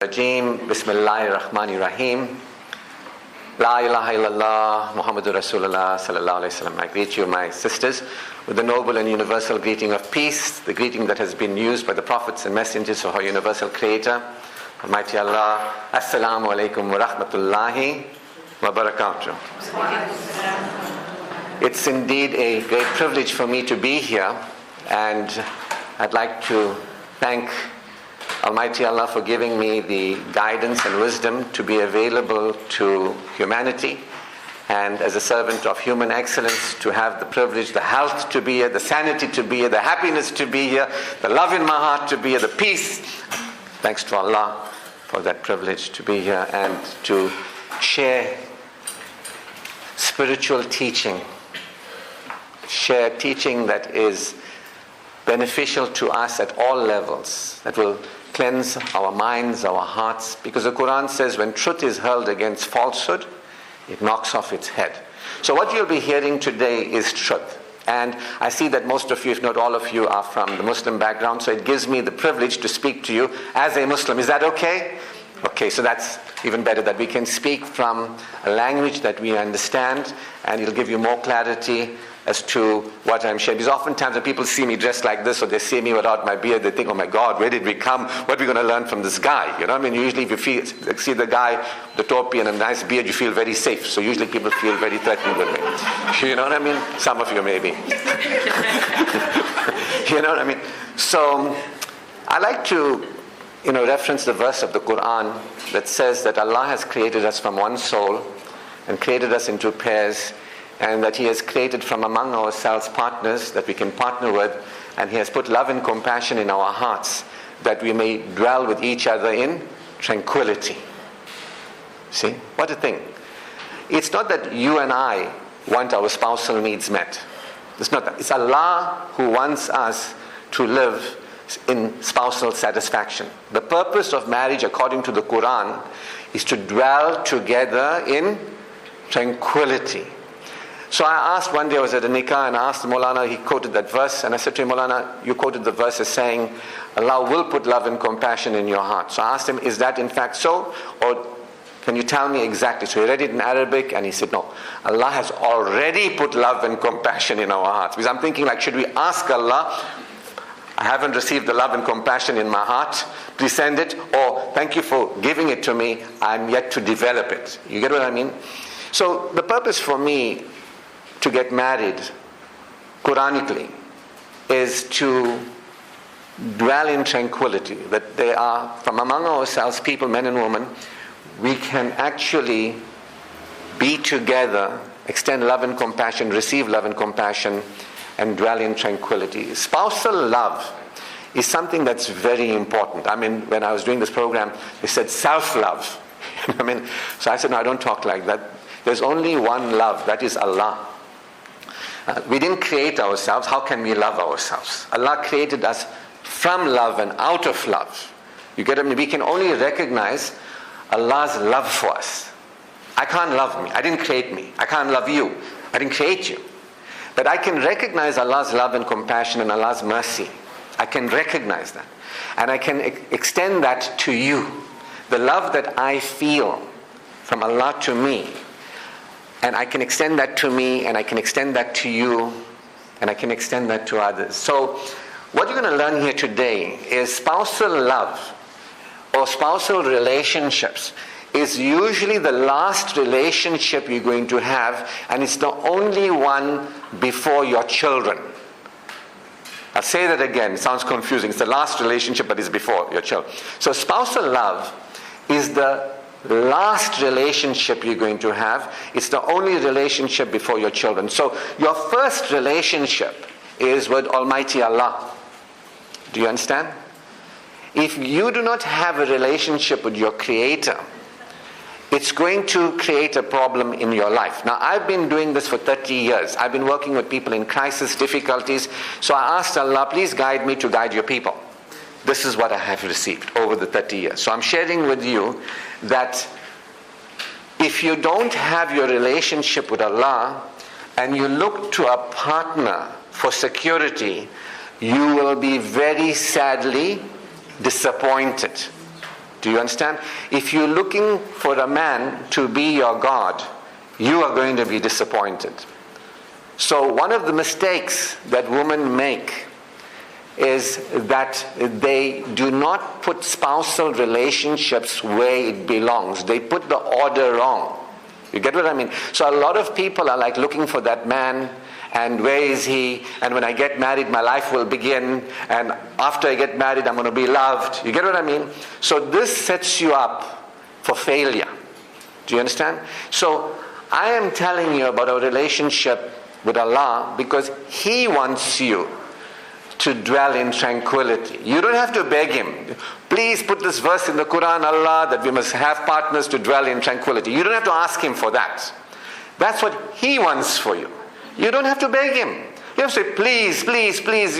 Rajim, Bismillahir Rahmanir Rahim. La ilaha illallah, Muhammadur Rasulullah sallallahu alayhi wa sallam. I greet you, my sisters, with the noble and universal greeting of peace, the greeting that has been used by the prophets and messengers of our universal creator, Almighty Allah. Assalamu alaikum wa rahmatullahi wa barakatuh. It's indeed a great privilege for me to be here, and I'd like to thank Almighty Allah for giving me the guidance and wisdom to be available to humanity, and as a servant of human excellence to have the privilege, the health to be here, the sanity to be here, the happiness to be here, the love in my heart to be here, the peace. Thanks to Allah for that privilege to be here and to share spiritual teaching, share teaching that is beneficial to us at all levels, that will cleanse our minds, our hearts, because the Quran says when truth is hurled against falsehood, it knocks off its head. So what you'll be hearing today is truth. And I see that most of you, if not all of you, are from the Muslim background, so it gives me the privilege to speak to you as a Muslim. Is that okay? Okay, so that's even better, that we can speak from a language that we understand, and it'll give you more clarity as to what I'm sharing. Because oftentimes when people see me dressed like this, or they see me without my beard, they think, oh my God, where did we come? What are we going to learn from this guy? You know what I mean? Usually if you see the guy, the topi and a nice beard, you feel very safe. So usually people feel very threatened with me. You know what I mean? Some of you maybe. You know what I mean? So I like to reference the verse of the Quran that says that Allah has created us from one soul and created us into pairs, and that He has created from among ourselves partners that we can partner with, and He has put love and compassion in our hearts that we may dwell with each other in tranquility. See? What a thing. It's not that you and I want our spousal needs met. It's not that. It's Allah who wants us to live in spousal satisfaction. The purpose of marriage, according to the Quran, is to dwell together in tranquility. So I asked one day, I was at a nikah, and I asked Maulana, he quoted that verse, and I said to him, Maulana, you quoted the verse as saying, Allah will put love and compassion in your heart. So I asked him, is that in fact so? Or can you tell me exactly? So he read it in Arabic, and he said, no, Allah has already put love and compassion in our hearts. Because I'm thinking, like, should we ask Allah, I haven't received the love and compassion in my heart, please send it, or thank you for giving it to me, I'm yet to develop it. You get what I mean? So the purpose for me to get married, Quranically, is to dwell in tranquility, that they are from among ourselves, people, men and women, we can actually be together, extend love and compassion, receive love and compassion, and dwell in tranquility. Spousal love is something that's very important. I mean, when I was doing this program, they said self-love. I mean, so I said, no, I don't talk like that. There's only one love, that is Allah. We didn't create ourselves. How can we love ourselves? Allah created us from love and out of love. You get what I mean? We can only recognize Allah's love for us. I can't love me. I didn't create me. I can't love you. I didn't create you. But I can recognize Allah's love and compassion and Allah's mercy. I can recognize that. And I can extend that to you. The love that I feel from Allah to me, and I can extend that to me, and I can extend that to you, and I can extend that to others. So what you're going to learn here today is spousal love or spousal relationships is usually the last relationship you're going to have, and it's the only one before your children. I'll say that again, it sounds confusing. It's the last relationship, but it's before your children. So spousal love is the last relationship you're going to have. It's the only relationship before your children. So your first relationship is with Almighty Allah. Do you understand? If you do not have a relationship with your Creator, it's going to create a problem in your life. Now, I've been doing this for 30 years. I've been working with people in crisis, difficulties. So I asked Allah, please guide me to guide your people. This is what I have received over the 30 years. So I'm sharing with you that if you don't have your relationship with Allah and you look to a partner for security, you will be very sadly disappointed. Do you understand? If you're looking for a man to be your God, you are going to be disappointed. So one of the mistakes that women make is that they do not put spousal relationships where it belongs. They put the order wrong. You get what I mean? So a lot of people are like looking for that man, and where is he? And when I get married, my life will begin. And after I get married, I'm going to be loved. You get what I mean? So this sets you up for failure. Do you understand? So I am telling you about our relationship with Allah because He wants you to dwell in tranquility. You don't have to beg Him. Please put this verse in the Quran, Allah, that we must have partners to dwell in tranquility. You don't have to ask Him for that. That's what He wants for you. You don't have to beg Him. You have to say, please, please, please,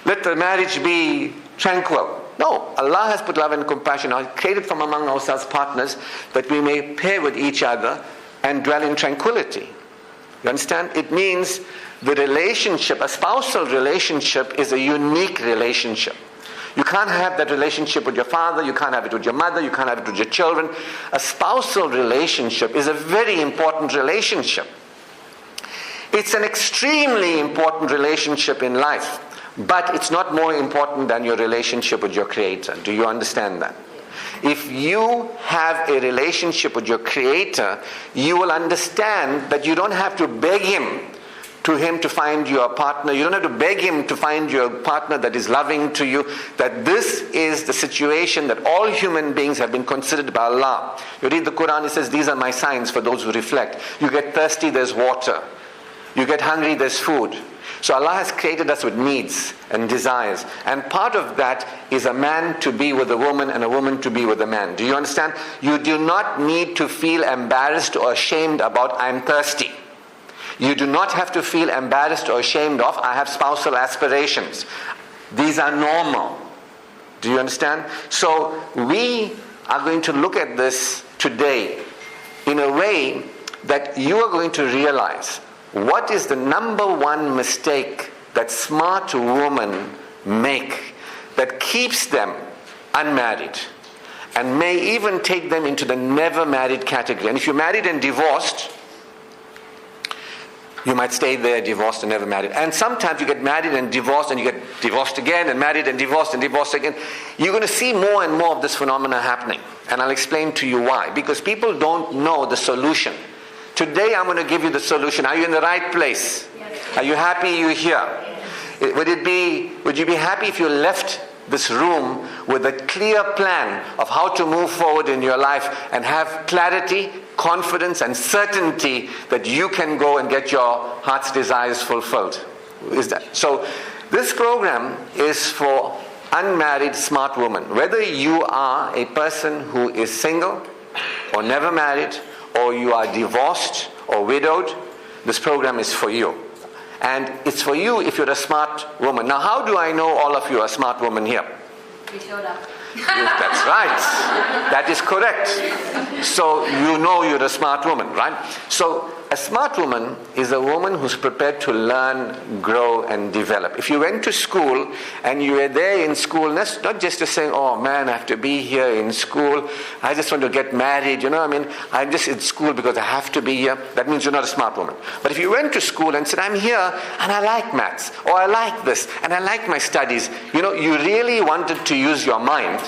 let the marriage be tranquil. No, Allah has put love and compassion, created from among ourselves partners that we may pair with each other and dwell in tranquility. You understand? It means the relationship, a spousal relationship, is a unique relationship. You can't have that relationship with your father, you can't have it with your mother, you can't have it with your children. A spousal relationship is a very important relationship. It's an extremely important relationship in life, but it's not more important than your relationship with your Creator. Do you understand that? If you have a relationship with your Creator, you will understand that you don't have to beg Him to find you a partner. You don't have to beg Him to find you a partner that is loving to you. That this is the situation that all human beings have been considered by Allah. You read the Quran, it says, these are my signs for those who reflect. You get thirsty, there's water. You get hungry, there's food. So Allah has created us with needs and desires. And part of that is a man to be with a woman and a woman to be with a man. Do you understand? You do not need to feel embarrassed or ashamed about, I'm thirsty. You do not have to feel embarrassed or ashamed of, I have spousal aspirations. These are normal. Do you understand? So we are going to look at this today in a way that you are going to realize what is the number one mistake that smart women make that keeps them unmarried and may even take them into the never married category. And if you're married and divorced, you might stay there, divorced and never married. And sometimes you get married and divorced and you get divorced again and married and divorced again. You're going to see more and more of this phenomena happening. And I'll explain to you why. Because people don't know the solution. Today I'm going to give you the solution. Are you in the right place? Yes. Are you happy you're here? Yes. Would you be happy if you left this room with a clear plan of how to move forward in your life and have clarity, confidence and certainty that you can go and get your heart's desires fulfilled? Is that so? This program is for unmarried smart women. Whether you are a person who is single or never married, or you are divorced or widowed, this program is for you. And it's for you if you're a smart woman. Now, how do I know all of you are smart women here? You showed up. Yes, that's right. That is correct. So you know you're a smart woman, right? So a smart woman is a woman who's prepared to learn, grow, and develop. If you went to school and you were there in school, that's not just to say, oh man, I have to be here in school. I just want to get married, I'm just in school because I have to be here. That means you're not a smart woman. But if you went to school and said, I'm here and I like maths, or I like this, and I like my studies, you really wanted to use your mind,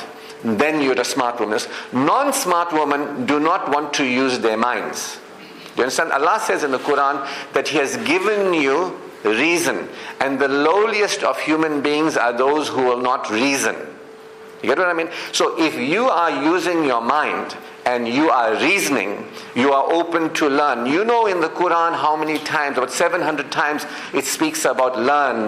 then you're a smart woman. Non-smart women do not want to use their minds. Do you understand? Allah says in the Quran that He has given you reason, and the lowliest of human beings are those who will not reason. You get what I mean? So if you are using your mind and you are reasoning, you are open to learn. You know in the Quran how many times, about 700 times, it speaks about learn,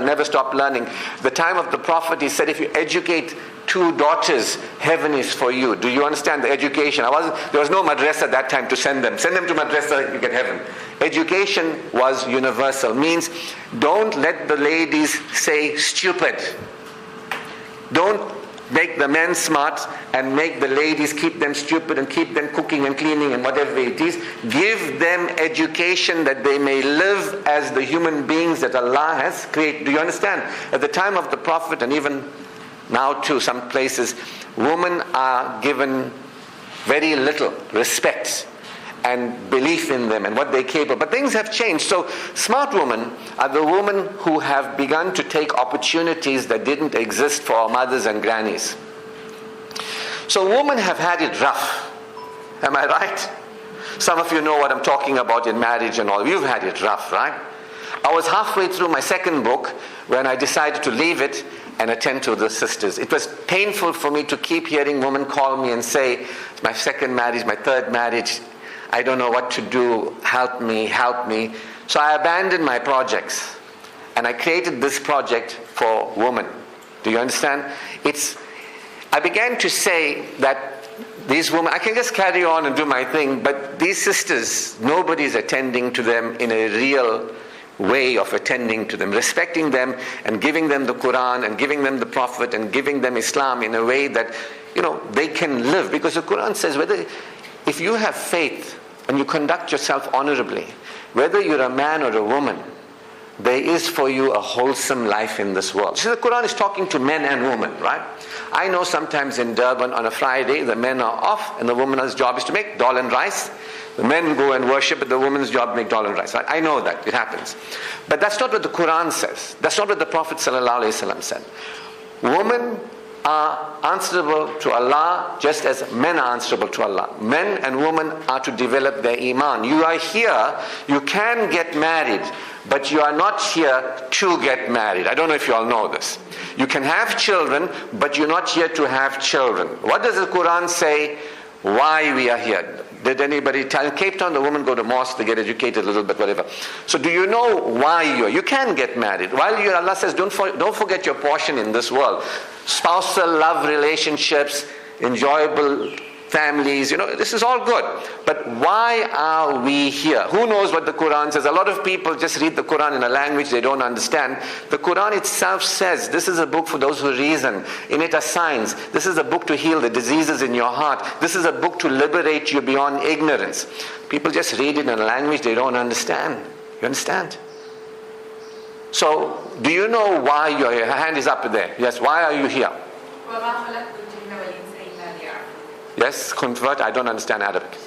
never stop learning. The time of the Prophet, he said, if you educate 2 daughters, heaven is for you. Do you understand the education? There was no madrasa at that time to send them. Send them to madrasa, you get heaven. Education was universal. Means don't let the ladies say stupid. Don't make the men smart and make the ladies keep them stupid and keep them cooking and cleaning and whatever it is. Give them education that they may live as the human beings that Allah has created. Do you understand? At the time of the Prophet and even now too, some places, women are given very little respect and belief in them and what they're capable. But things have changed. So smart women are the women who have begun to take opportunities that didn't exist for our mothers and grannies. So women have had it rough. Am I right? Some of you know what I'm talking about in marriage and all. You've had it rough, right? I was halfway through my second book when I decided to leave it and attend to the sisters. It was painful for me to keep hearing women call me and say, it's my second marriage, my third marriage, I don't know what to do, help me, help me. So I abandoned my projects and I created this project for women. Do you understand? I began to say that these women, I can just carry on and do my thing, but these sisters, nobody's attending to them in a real way of attending to them, respecting them and giving them the Quran and giving them the Prophet and giving them Islam in a way that, they can live. Because the Quran says, if you have faith and you conduct yourself honorably, whether you're a man or a woman, there is for you a wholesome life in this world. So the Quran is talking to men and women, right? I know sometimes in Durban on a Friday, the men are off and the woman's job is to make dal and rice. The men go and worship, but the woman's job to make dal and rice. Right? I know that, it happens. But that's not what the Quran says. That's not what the Prophet ﷺ said. Women are answerable to Allah just as men are answerable to Allah. Men and women are to develop their iman. You are here, you can get married, but you are not here to get married. I don't know if you all know this. You can have children, but you're not here to have children. What does the Quran say? Why we are here? Did anybody tell? In Cape Town, the women go to mosque, they get educated a little bit, whatever. So do you know why you can get married? While Allah says, don't forget your portion in this world. Spousal love relationships, enjoyable families, this is all good. But why are we here? Who knows what the Quran says? A lot of people just read the Quran in a language they don't understand. The Quran itself says, this is a book for those who reason. In it are signs. This is a book to heal the diseases in your heart. This is a book to liberate you beyond ignorance. People just read it in a language they don't understand. You understand? So, do you know why you're here? Her hand is up there. Yes, why are you here? Yes, convert. I don't understand Arabic.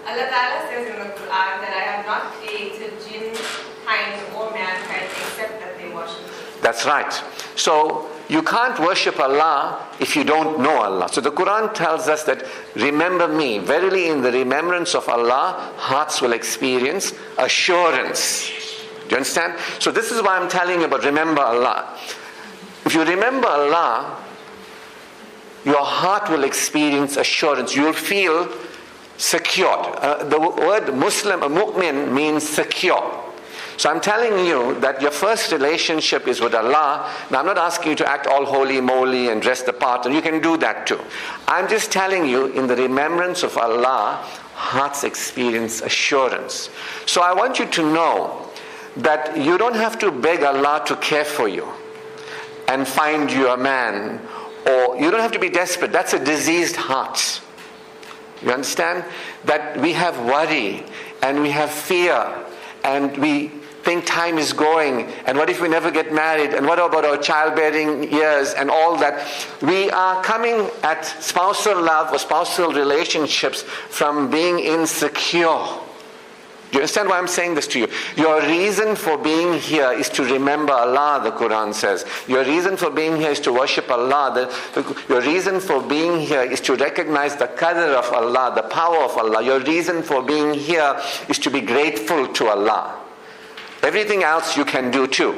Allah Ta'ala says in the Quran that I have not created jinn-kind or mankind except that they worship me. That's right. So you can't worship Allah if you don't know Allah. So the Quran tells us that remember me. Verily in the remembrance of Allah, hearts will experience assurance. Do you understand? So this is why I'm telling you about remember Allah. If you remember Allah, your heart will experience assurance. You'll feel secured. The word Muslim, a mu'min, means secure. So I'm telling you that your first relationship is with Allah. Now I'm not asking you to act all holy moly and dress the part, and you can do that too. I'm just telling you, in the remembrance of Allah, hearts experience assurance. So I want you to know that you don't have to beg Allah to care for you and find you a man. Or you don't have to be desperate. That's a diseased heart. You understand? That we have worry and we have fear and we think time is going and what if we never get married and what about our childbearing years and all that. We are coming at spousal love or spousal relationships from being insecure. Do you understand why I'm saying this to you? Your reason for being here is to remember Allah, the Quran says. Your reason for being here is to worship Allah. Your reason for being here is to recognize the qadr of Allah, the power of Allah. Your reason for being here is to be grateful to Allah. Everything else you can do too.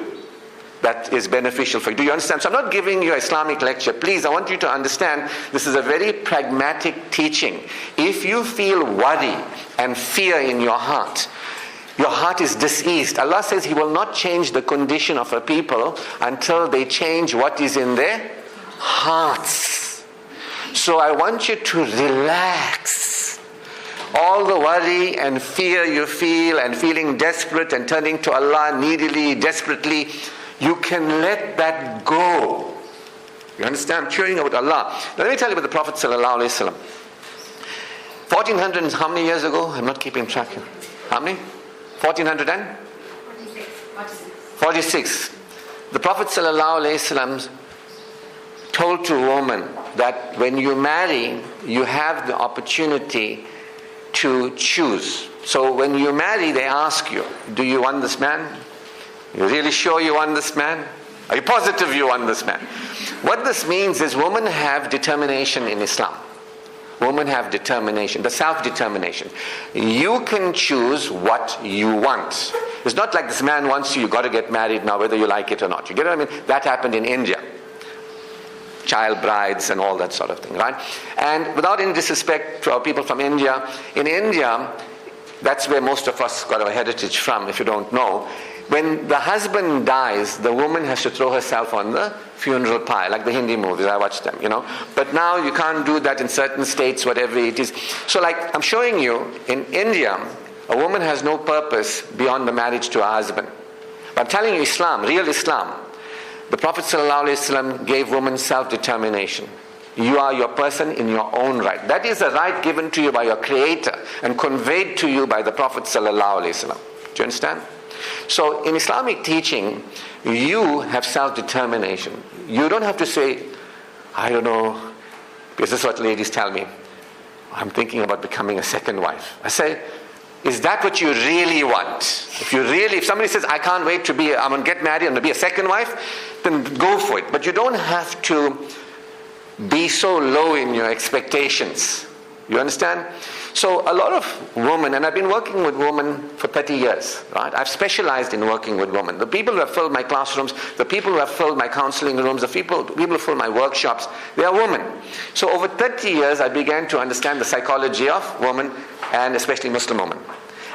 That is beneficial for you. Do you understand? So I'm not giving you an Islamic lecture. Please, I want you to understand this is a very pragmatic teaching. If you feel worry and fear in your heart is diseased. Allah says He will not change the condition of a people until they change what is in their hearts. So I want you to relax. All the worry and fear you feel and feeling desperate and turning to Allah needily, desperately, you can let that go. You understand? I'm cheering about Allah. Now let me tell you about the Prophet ﷺ. 1400 and how many years ago? I'm not keeping track. How many? 1446. The Prophet ﷺ told to women that when you marry, you have the opportunity to choose. So when you marry, they ask you, do you want this man? You really sure you want this man? Are you positive you want this man? What this means is women have determination in Islam. Women have determination, the self-determination. You can choose what you want. It's not like this man wants you, you've got to get married now, whether you like it or not. You get what I mean? That happened in India. Child brides and all that sort of thing, right? And without any disrespect to our people from India, in India, that's where most of us got our heritage from, if you don't know. When the husband dies, the woman has to throw herself on the funeral pyre, like the Hindi movies, I watch them, But now you can't do that in certain states, whatever it is. So like I'm showing you, in India, a woman has no purpose beyond the marriage to her husband. But I'm telling you, Islam, real Islam, the Prophet ﷺ gave women self-determination. You are your person in your own right. That is a right given to you by your Creator and conveyed to you by the Prophet ﷺ. Do you understand? So in Islamic teaching, you have self-determination. You don't have to say, I don't know, because this is what ladies tell me. I'm thinking about becoming a second wife. I say, is that what you really want? If somebody says, I can't wait I'm going to get married, I'm going to be a second wife, then go for it. But you don't have to be so low in your expectations. You understand? So a lot of women, and I've been working with women for 30 years, right? I've specialized in working with women. The people who have filled my classrooms, the people who have filled my counseling rooms, the people who fill my workshops, they are women. So over 30 years, I began to understand the psychology of women, and especially Muslim women.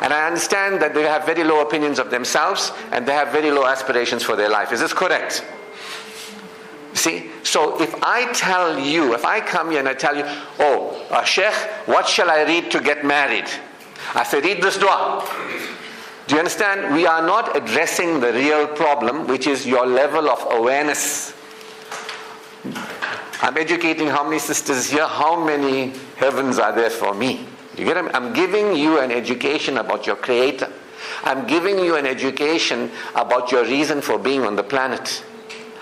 And I understand that they have very low opinions of themselves, and they have very low aspirations for their life. Is this correct? See, so if I come here and I tell you, Sheikh, what shall I read to get married? I say, read this dua. Do you understand? We are not addressing the real problem, which is your level of awareness. I'm educating how many sisters here, how many heavens are there for me? You get it? I'm giving you an education about your Creator. I'm giving you an education about your reason for being on the planet.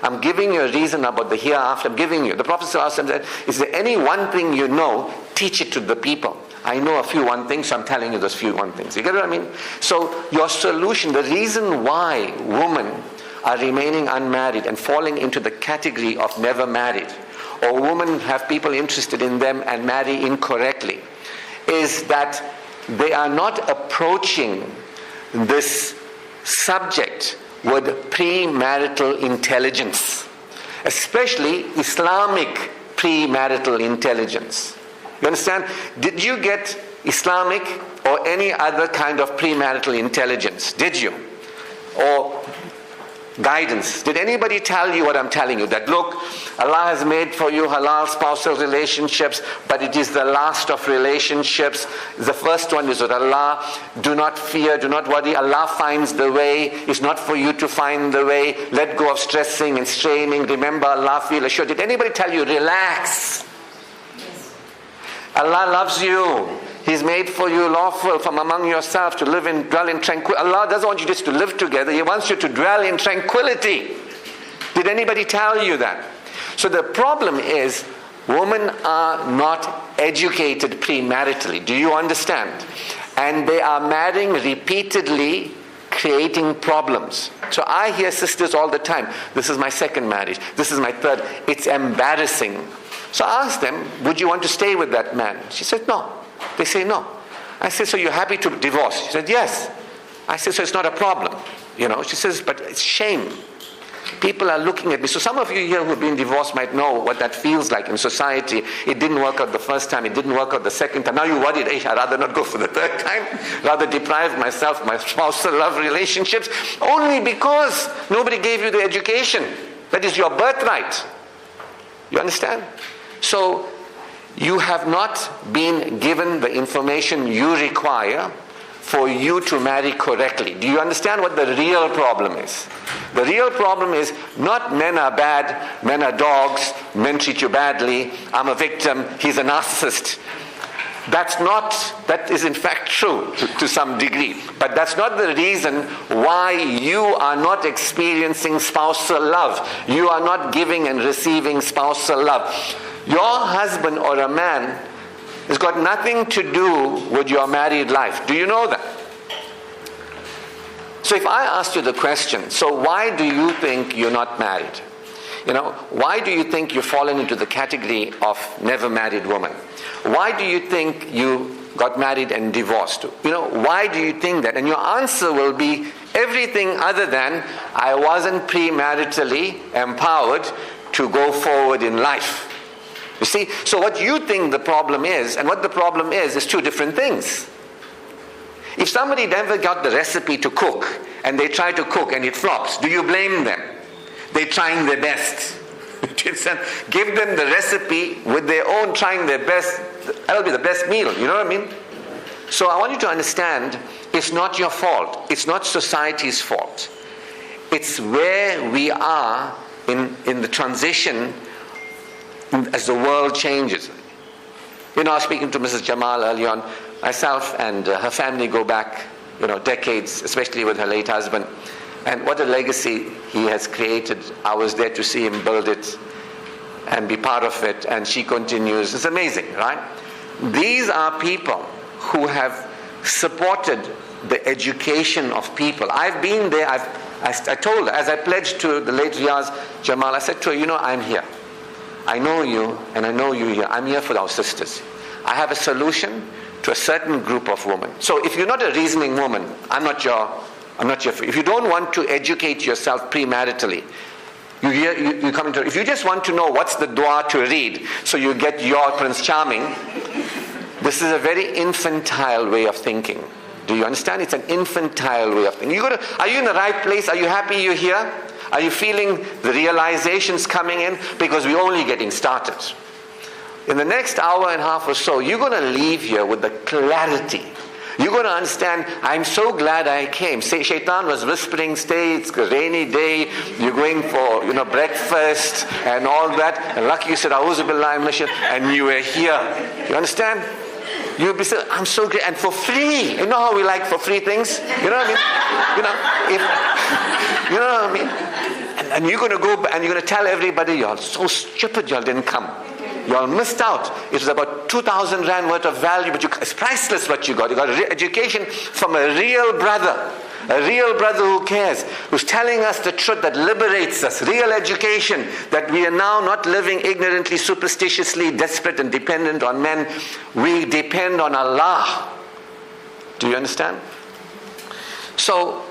I'm giving you a reason about the hereafter. I'm giving you. The Prophet ﷺ said, is there any one thing you know, teach it to the people. I know a few one things, so I'm telling you those few one things. You get what I mean? So your solution, the reason why women are remaining unmarried and falling into the category of never married, or women have people interested in them and marry incorrectly, is that they are not approaching this subject with premarital intelligence, especially Islamic premarital intelligence. You understand? Did you get Islamic or any other kind of premarital intelligence? Did you? Or guidance? Did anybody tell you what I'm telling you? That look, Allah has made for you halal spousal relationships, but it is the last of relationships. The first one is with Allah. Do not fear, do not worry. Allah finds the way. It's not for you to find the way. Let go of stressing and straining. Remember Allah, feel assured. Did anybody tell you, relax? Allah loves you. He's made for you lawful from among yourself to dwell in tranquility. Allah doesn't want you just to live together. He wants you to dwell in tranquility. Did anybody tell you that? So the problem is, women are not educated premaritally. Do you understand? And they are marrying repeatedly, creating problems. So I hear sisters all the time, this is my second marriage, this is my third. It's embarrassing. So I asked them, would you want to stay with that man? She said, no. They say no. I said, so you're happy to divorce? She said, yes. I said, so it's not a problem. She says, but it's shame. People are looking at me. So some of you here who have been divorced might know what that feels like in society. It didn't work out the first time. It didn't work out the second time. Now you're worried, I'd rather not go for the third time. Rather deprive myself of my spousal love relationships. Only because nobody gave you the education. That is your birthright. You understand? So you have not been given the information you require for you to marry correctly. Do you understand what the real problem is? The real problem is not men are bad, men are dogs, men treat you badly, I'm a victim, he's a narcissist. That is in fact true to some degree. But that's not the reason why you are not experiencing spousal love. You are not giving and receiving spousal love. Your husband or a man has got nothing to do with your married life. Do you know that? So if I asked you the question, so why do you think you're not married? Why do you think you've fallen into the category of never married woman? Why do you think you got married and divorced? Why do you think that? And your answer will be everything other than I wasn't premaritally empowered to go forward in life. You see, so what you think the problem is and what the problem is two different things. If somebody never got the recipe to cook and they try to cook and it flops, do you blame them? They're trying their best. Give them the recipe with their own trying their best. That'll be the best meal. You know what I mean? So I want you to understand, it's not your fault. It's not society's fault. It's where we are in the transition as the world changes. I was speaking to Mrs. Jamal early on. Myself and her family go back, decades, especially with her late husband. And what a legacy he has created. I was there to see him build it and be part of it. And she continues. It's amazing, right? These are people who have supported the education of people. I've been there. I told her, as I pledged to the late Riaz Jamal, I said to her, I'm here. I know you and I know you here. I'm here for our sisters. I have a solution to a certain group of women. So if you're not a reasoning woman, I'm not your if you don't want to educate yourself premaritally, you come into, if you just want to know what's the dua to read so you get your Prince Charming, this is a very infantile way of thinking. Do you understand? It's an infantile way of thinking. Are you in the right place? Are you happy you're here? Are you feeling the realizations coming in? Because we're only getting started. In the next hour and a half or so, you're going to leave here with the clarity. You're going to understand, I'm so glad I came. Shaitan was whispering, stay, it's a rainy day, you're going for breakfast and all that. And lucky you said, A'udhu Billahi Minash Shaitan, and you were here. You understand? You'll be saying, I'm so great, and for free. You know how we like for free things? You know what I mean? You know what I mean? And you're going to go and you're going to tell everybody, y'all so stupid, y'all didn't come. You all missed out. It was about 2,000 rand worth of value, but it's priceless what you got. You got education from a real brother who cares, who's telling us the truth that liberates us. Real education, that we are now not living ignorantly, superstitiously, desperate and dependent on men. We depend on Allah. Do you understand? So,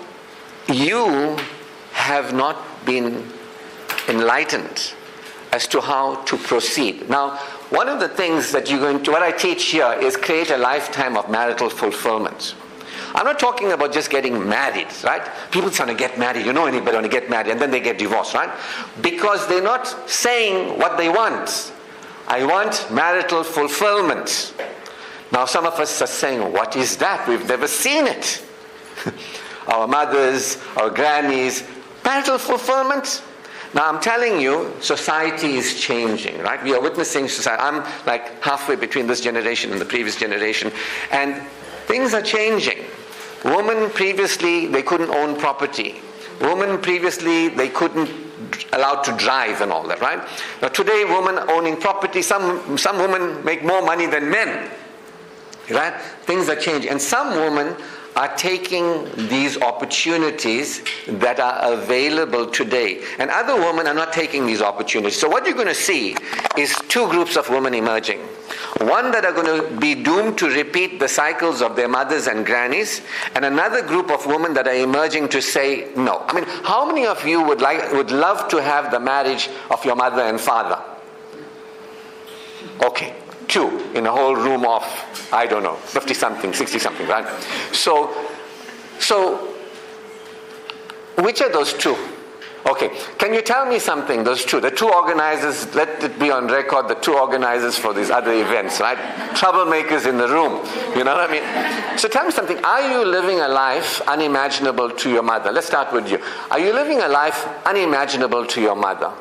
you have not been enlightened as to how to proceed. Now, one of the things that what I teach here is create a lifetime of marital fulfillment. I'm not talking about just getting married, right? People trying to get married, anybody want to get married, and then they get divorced, right? Because they're not saying what they want. I want marital fulfillment. Now, some of us are saying, what is that? We've never seen it. Our mothers, our grannies, marital fulfillment? Now I'm telling you, society is changing, right? We are witnessing society. I'm like halfway between this generation and the previous generation, and things are changing. Women previously, they couldn't own property. Women previously, they couldn't allowed to drive and all that, right? Now today, women owning property, some women make more money than men, right? Things are changing, and some women are taking these opportunities that are available today. And other women are not taking these opportunities. So what you're going to see is two groups of women emerging. One that are going to be doomed to repeat the cycles of their mothers and grannies, and another group of women that are emerging to say no. I mean, how many of you would love to have the marriage of your mother and father? Okay. 2 in a whole room of, 50-something, 60-something, right? So, which are those 2? Okay, can you tell me something, those 2? The 2 organizers, let it be on record, the 2 organizers for these other events, right? Troublemakers in the room, you know what I mean? So tell me something, are you living a life unimaginable to your mother? Let's start with you. Are you living a life unimaginable to your mother?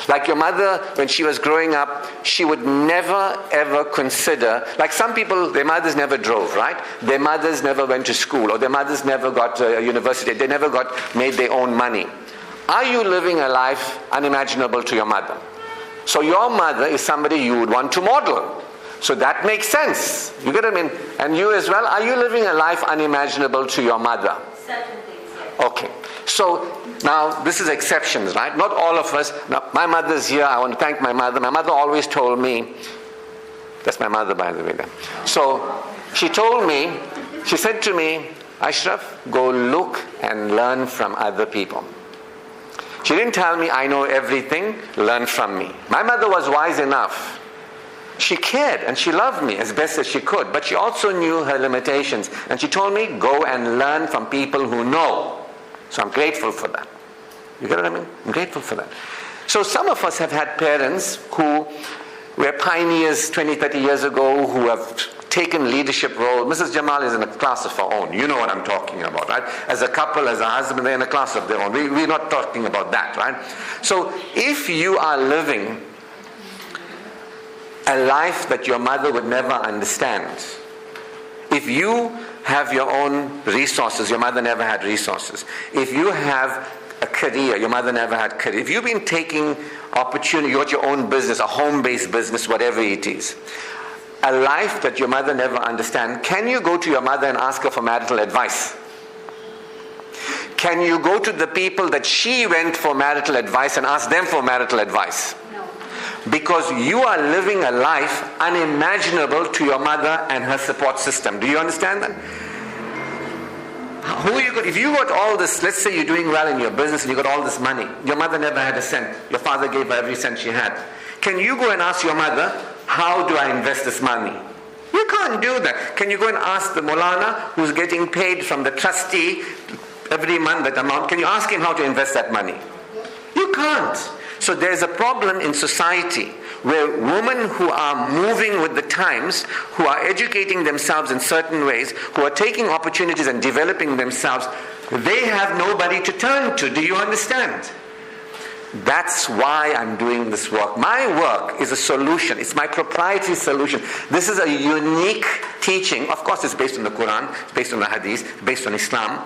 Like your mother, when she was growing up, she would never ever consider, like some people, their mothers never drove, right? Their mothers never went to school, or their mothers never got a university, they never made their own money. Are you living a life unimaginable to your mother? So your mother is somebody you would want to model. So that makes sense. You get what I mean? And you as well, are you living a life unimaginable to your mother? Certain things, yes. Okay. So now this is exceptions, right? Not all of us. Now, my mother's here. I want to thank my mother. My mother always told me, that's my mother by the way then. So she told me, she said to me, Ashraf, go look and learn from other people. She didn't tell me I know everything, learn from me. My mother was wise enough. She cared and she loved me as best as she could, but she also knew her limitations. And she told me, go and learn from people who know. So I'm grateful for that. You get what I mean? I'm grateful for that. So some of us have had parents who were pioneers 20, 30 years ago who have taken leadership role. Mrs. Jamal is in a class of her own. You know what I'm talking about, right? As a couple, as a husband, they're in a class of their own. We're not talking about that, right? So if you are living a life that your mother would never understand, if you have your own resources, your mother never had resources. If you have a career, your mother never had career. If you've been taking opportunity, you got your own business, a home-based business, whatever it is, a life that your mother never understand, can you go to your mother and ask her for marital advice? Can you go to the people that she went for marital advice and ask them for marital advice? No. Because you are living a life unimaginable to your mother and her support system. Do you understand that? Who you got? If you got all this, let's say you're doing well in your business and you got all this money, your mother never had a cent, your father gave her every cent she had. Can you go and ask your mother, how do I invest this money? You can't do that. Can you go and ask the Molana who's getting paid from the trustee every month that amount, can you ask him how to invest that money? You can't. So there's a problem in society where women who are moving with the times, who are educating themselves in certain ways, who are taking opportunities and developing themselves, they have nobody to turn to. Do you understand? That's why I'm doing this work. My work is a solution. It's my proprietary solution. This is a unique teaching. Of course, it's based on the Quran, it's based on the Hadith, it's based on Islam.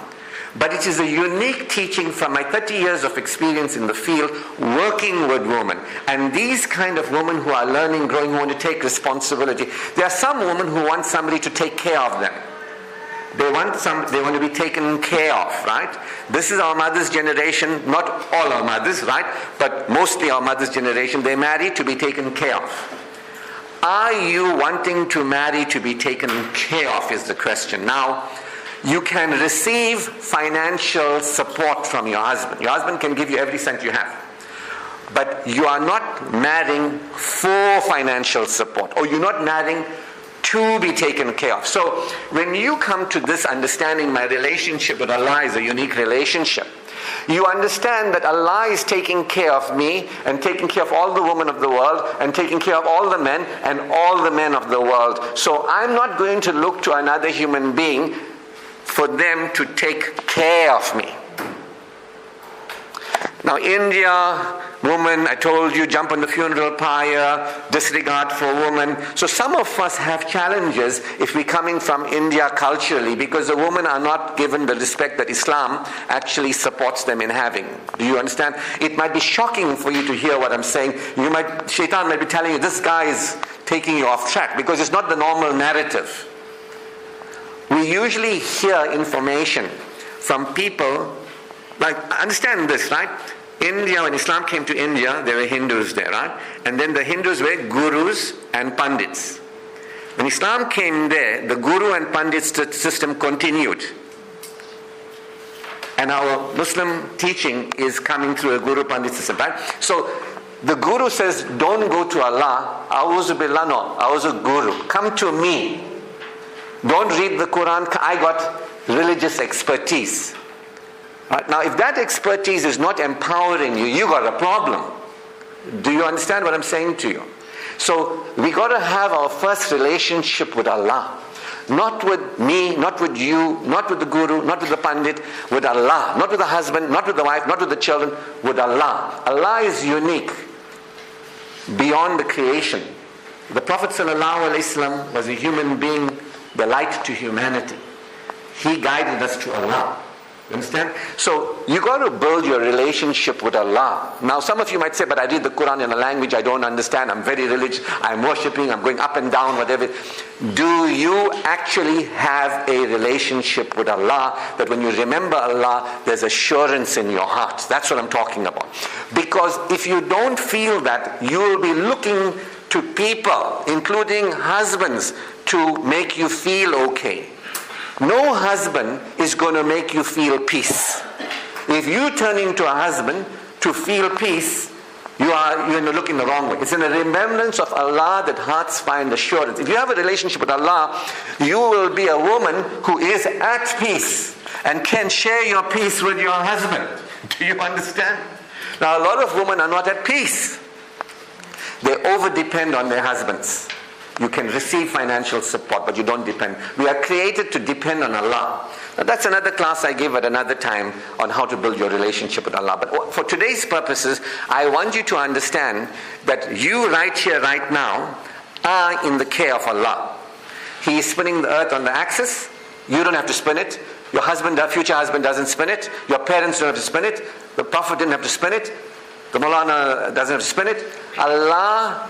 But it is a unique teaching from my 30 years of experience in the field, working with women. And these kind of women who are learning, growing, who want to take responsibility. There are some women who want somebody to take care of them. They want to be taken care of, right? This is our mother's generation, not all our mothers, right? But mostly our mother's generation. They marry to be taken care of. Are you wanting to marry to be taken care of is the question. Now, you can receive financial support from your husband. Your husband can give you every cent you have. But you are not marrying for financial support, or you're not marrying to be taken care of. So when you come to this understanding, my relationship with Allah is a unique relationship, you understand that Allah is taking care of me and taking care of all the women of the world and taking care of all the men and all the men of the world. So I'm not going to look to another human being for them to take care of me. Now India, woman, I told you, jump on the funeral pyre, disregard for women. So some of us have challenges if we're coming from India culturally, because the women are not given the respect that Islam actually supports them in having. Do you understand? It might be shocking for you to hear what I'm saying. Shaitan might be telling you, this guy is taking you off track, because it's not the normal narrative. We usually hear information from people, like, understand this, right? India, when Islam came to India, there were Hindus there, right? And then the Hindus were gurus and pandits. When Islam came there, the guru and pandit system continued. And our Muslim teaching is coming through a guru pandit system, right? So the guru says, don't go to Allah. Auzu billah, no. Auzu guru. Come to me. Don't read the Quran. I got religious expertise. Right? Now, if that expertise is not empowering you, you got a problem. Do you understand what I'm saying to you? So we got to have our first relationship with Allah. Not with me, not with you, not with the guru, not with the pandit, with Allah. Not with the husband, not with the wife, not with the children, with Allah. Allah is unique. beyond the creation. The Prophet ﷺ was a human being, the light to humanity. He guided us to Allah. You understand? So you got to build your relationship with Allah. Now some of you might say, but I read the Quran in a language I don't understand. I'm very religious. I'm worshipping. I'm going up and down, whatever. Do you actually have a relationship with Allah that when you remember Allah, there's assurance in your heart? That's what I'm talking about. Because if you don't feel that, you will be looking to people, including husbands, to make you feel okay. No husband is going to make you feel peace. If you turn into a husband to feel peace, you're looking the wrong way. It's in the remembrance of Allah that hearts find assurance. If you have a relationship with Allah, you will be a woman who is at peace and can share your peace with your husband. Do you understand? Now a lot of women are not at peace. They over-depend on their husbands. You can receive financial support, but you don't depend. We are created to depend on Allah. Now that's another class I give at another time on how to build your relationship with Allah. But for today's purposes, I want you to understand that you right here, right now, are in the care of Allah. He is spinning the earth on the axis. You don't have to spin it. Your husband, future husband doesn't spin it. Your parents don't have to spin it. The Prophet didn't have to spin it. The Maulana doesn't have to spin it. Allah,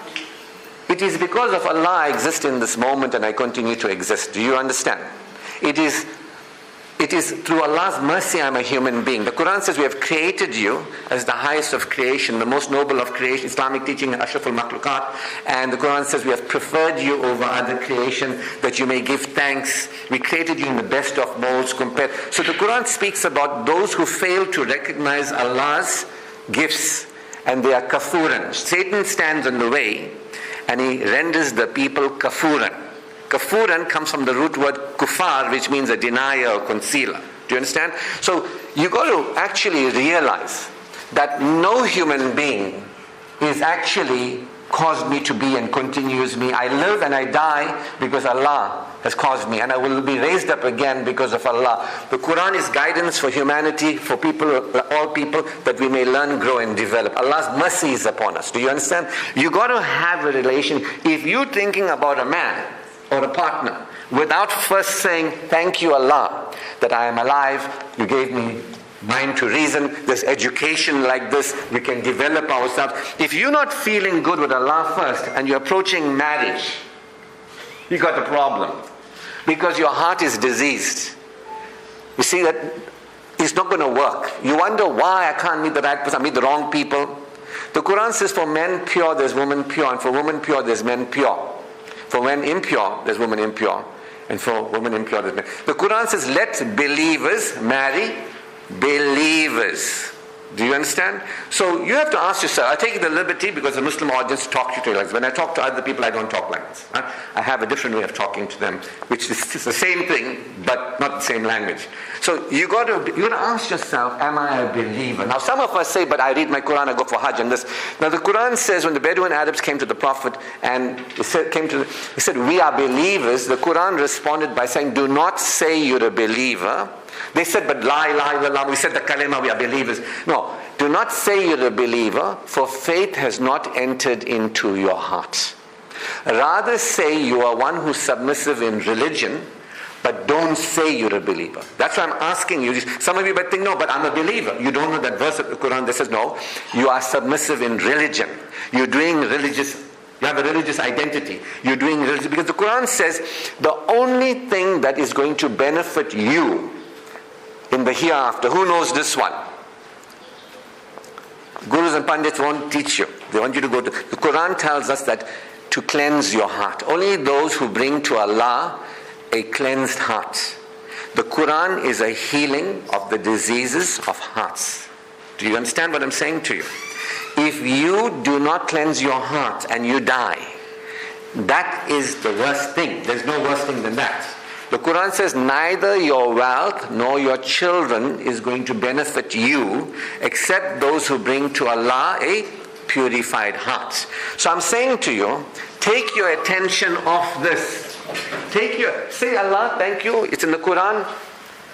it is because of Allah I exist in this moment and I continue to exist. Do you understand? It is through Allah's mercy I'm a human being. The Quran says we have created you as the highest of creation, the most noble of creation, Islamic teaching, Ashraful Makhluqat. And the Quran says we have preferred you over other creation that you may give thanks. We created you in the best of molds compared. So the Quran speaks about those who fail to recognize Allah's gifts and they are kafuran. Satan stands in the way and he renders the people kafuran. Kafuran comes from the root word kufar, which means a denier or concealer. Do you understand? So you got to actually realize that no human being is actually caused me to be and continues me. I live and I die because Allah has caused me, and I will be raised up again because of Allah. The Quran is guidance for humanity, for people, all people, that we may learn, grow and develop. Allah's mercy is upon us. Do you understand? You got to have a relation. If you're thinking about a man or a partner without first saying, thank you Allah that I am alive, you gave me mind to reason, there's education like this, we can develop ourselves. If you're not feeling good with Allah first and you're approaching marriage, you got a problem because your heart is diseased. You see that it's not going to work. You wonder why I can't meet the right person, I meet the wrong people. The Quran says for men pure there's women pure, and for women pure there's men pure. For men impure there's women impure, and for women impure there's men. The Quran says let believers marry believers. Do you understand? So you have to ask yourself, I take the liberty because the Muslim audience talk to you like this. When I talk to other people, I don't talk like this. I have a different way of talking to them, which is the same thing, but not the same language. So you got to ask yourself, am I a believer? Now some of us say, but I read my Quran, I go for Hajj and this. Now the Quran says when the Bedouin Arabs came to the Prophet and he said, we are believers. The Quran responded by saying, do not say you're a believer. They said, but la, we said the kalima, we are believers. No, do not say you're a believer, for faith has not entered into your heart. Rather say you are one who's submissive in religion, but don't say you're a believer. That's why I'm asking you. Some of you might think, no, but I'm a believer. You don't know that verse of the Quran that says, no, you are submissive in religion. You're doing religious, you have a religious identity. You're doing religious, because the Quran says the only thing that is going to benefit you in the hereafter. Who knows this one? Gurus and Pandits won't teach you. They want you to go to... The Quran tells us that to cleanse your heart. Only those who bring to Allah a cleansed heart. The Quran is a healing of the diseases of hearts. Do you understand what I'm saying to you? If you do not cleanse your heart and you die, that is the worst thing. There's no worse thing than that. The Quran says neither your wealth nor your children is going to benefit you except those who bring to Allah a purified heart. So I'm saying to you, take your attention off this. Say Allah, thank you. It's in the Quran.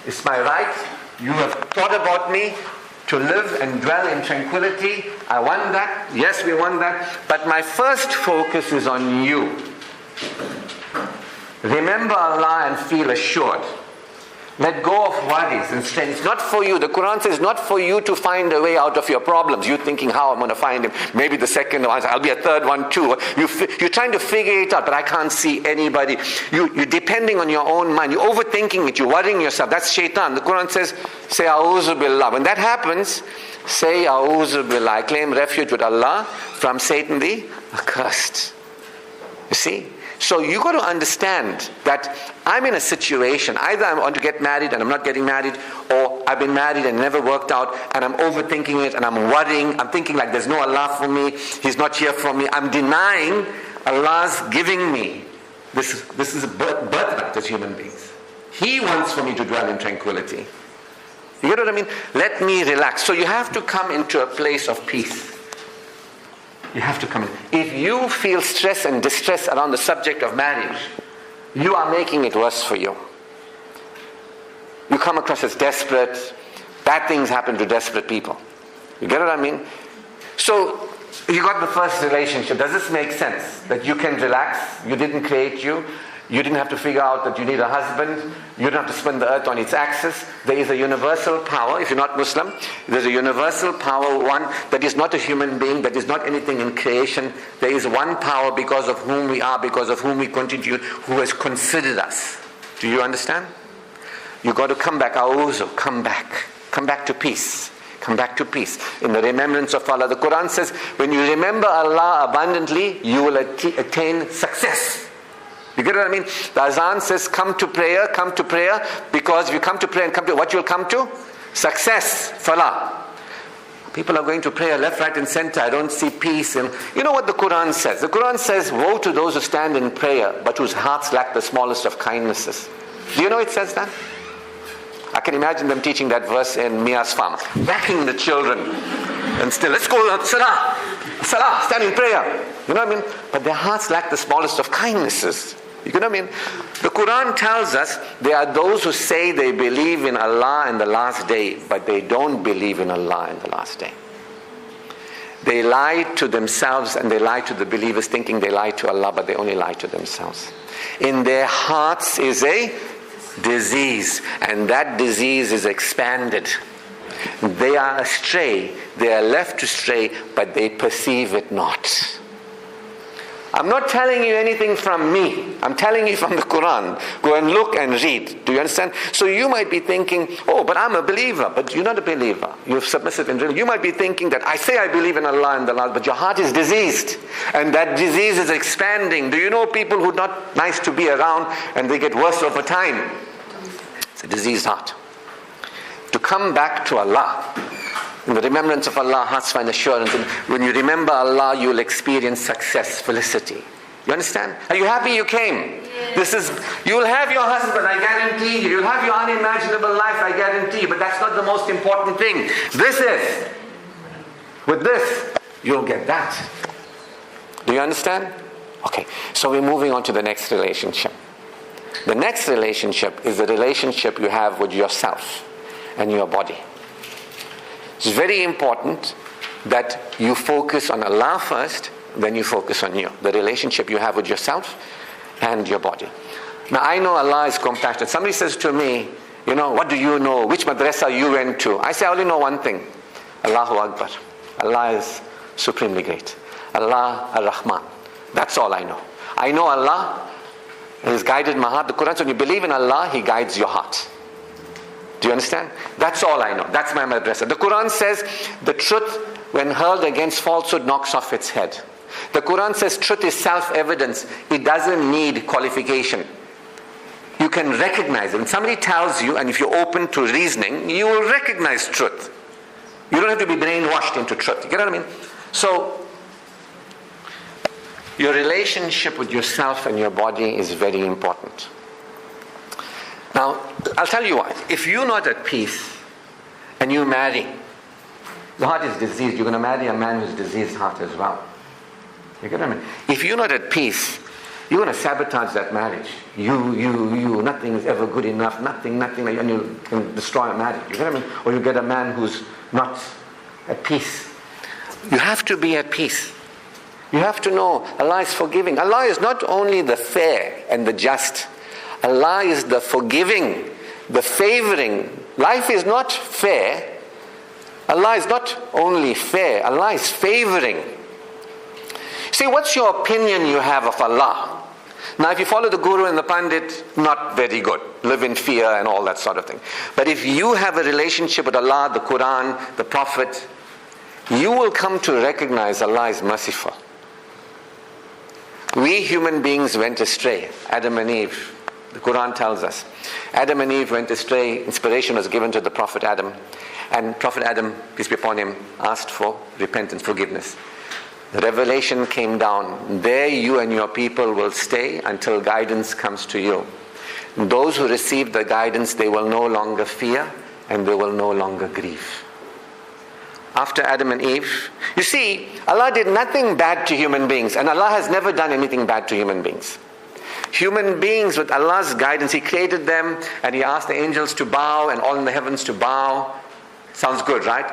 It's my right. You have thought about me to live and dwell in tranquility I want that. Yes, we want that. But my first focus is on you. Remember Allah and feel assured. Let go of worries and strain. It's not for you. The Quran says not for you to find a way out of your problems. You're thinking, how I'm going to find him. Maybe the second one, I'll be a third one too. You're trying to figure it out, but I can't see anybody. You're depending on your own mind. You're overthinking it. You're worrying yourself. That's shaitan. The Quran says, say A'udhu Billah. When that happens, say A'udhu Billah. I claim refuge with Allah from Satan the accursed. You see? So you got to understand that I'm in a situation, either I want to get married and I'm not getting married, or I've been married and it never worked out and I'm overthinking it and I'm worrying, I'm thinking like there's no Allah for me, He's not here for me, I'm denying Allah's giving me. This is a birthright as human beings. He wants for me to dwell in tranquility. You get what I mean? Let me relax. So you have to come into a place of peace. You have to come in. If you feel stress and distress around the subject of marriage, you are making it worse for you. You come across as desperate. Bad things happen to desperate people. You get what I mean? So, you got the first relationship. Does this make sense? That you can relax? You didn't create you. You didn't have to figure out that you need a husband. You don't have to spin the earth on its axis. There is a universal power. If you're not Muslim, there's a universal power, one that is not a human being, that is not anything in creation. There is one power because of whom we are, because of whom we continue, who has considered us. Do you understand? You got to come back. Auzu, come back. Come back to peace. Come back to peace. In the remembrance of Allah. The Quran says, when you remember Allah abundantly, you will attain success. You get what I mean? The Azan says, come to prayer, because if you come to prayer and come to what you'll come to? Success, falah. People are going to prayer left, right and center. I don't see peace. And you know what the Quran says? The Quran says, woe to those who stand in prayer, but whose hearts lack the smallest of kindnesses. Do you know it says that? I can imagine them teaching that verse in Mia's farm, whacking the children. And still, let's go, salah, stand in prayer. You know what I mean? But their hearts lack the smallest of kindnesses. You know what I mean? The Quran tells us there are those who say they believe in Allah and the last day, but they don't believe in Allah and the last day. They lie to themselves and they lie to the believers thinking they lie to Allah, but they only lie to themselves. In their hearts is a disease, and that disease is expanded. They are astray, they are left to stray, but they perceive it not. I'm not telling you anything from me. I'm telling you from the Quran. Go and look and read. Do you understand? So you might be thinking, oh, but I'm a believer. But you're not a believer. You're submissive in religion. You might be thinking that I say I believe in Allah and the last, but your heart is diseased. And that disease is expanding. Do you know people who are not nice to be around and they get worse over time? It's a diseased heart. To come back to Allah. In the remembrance of Allah, hearts find assurance. And when you remember Allah, you will experience success, felicity. You understand? Are you happy you came? Yes. You will have your husband, I guarantee you. You'll have your unimaginable life, I guarantee you. But that's not the most important thing. This is. With this, you'll get that. Do you understand? Okay, so we're moving on to the next relationship. The next relationship is the relationship you have with yourself and your body. It's very important that you focus on Allah first, then you focus on you. The relationship you have with yourself and your body. Now I know Allah is compassionate. Somebody says to me, what do you know? Which madrasa you went to? I say I only know one thing. Allahu Akbar. Allah is supremely great. Allah Ar-Rahman. That's all I know. I know Allah has guided my heart. The Quran says when you believe in Allah, He guides your heart. Do you understand? That's all I know. That's my madrasa. The Quran says the truth, when hurled against falsehood, knocks off its head. The Quran says truth is self-evidence. It doesn't need qualification. You can recognize it. When somebody tells you, and if you're open to reasoning, you will recognize truth. You don't have to be brainwashed into truth. You get what I mean? So, your relationship with yourself and your body is very important. Now, I'll tell you what. If you're not at peace and you marry, the heart is diseased. You're going to marry a man who's diseased heart as well. You get what I mean? If you're not at peace, you're going to sabotage that marriage. You, nothing is ever good enough, nothing, and you can destroy a marriage. You get what I mean? Or you get a man who's not at peace. You have to be at peace. You have to know Allah is forgiving. Allah is not only the fair and the just. Allah is the forgiving, the favoring. Life is not fair. Allah is not only fair. Allah is favoring. See, what's your opinion you have of Allah? Now, if you follow the guru and the pandit, not very good. Live in fear and all that sort of thing. But if you have a relationship with Allah, the Quran, the Prophet, you will come to recognize Allah is merciful. We human beings went astray. Adam and Eve. The Quran tells us. Adam and Eve went astray. Inspiration was given to the Prophet Adam. And Prophet Adam, peace be upon him, asked for repentance, forgiveness. The revelation came down. There you and your people will stay until guidance comes to you. Those who receive the guidance, they will no longer fear and they will no longer grieve. After Adam and Eve, you see, Allah did nothing bad to human beings, and Allah has never done anything bad to human beings. Human beings, with Allah's guidance, He created them and He asked the angels to bow and all in the heavens to bow. Sounds good, right?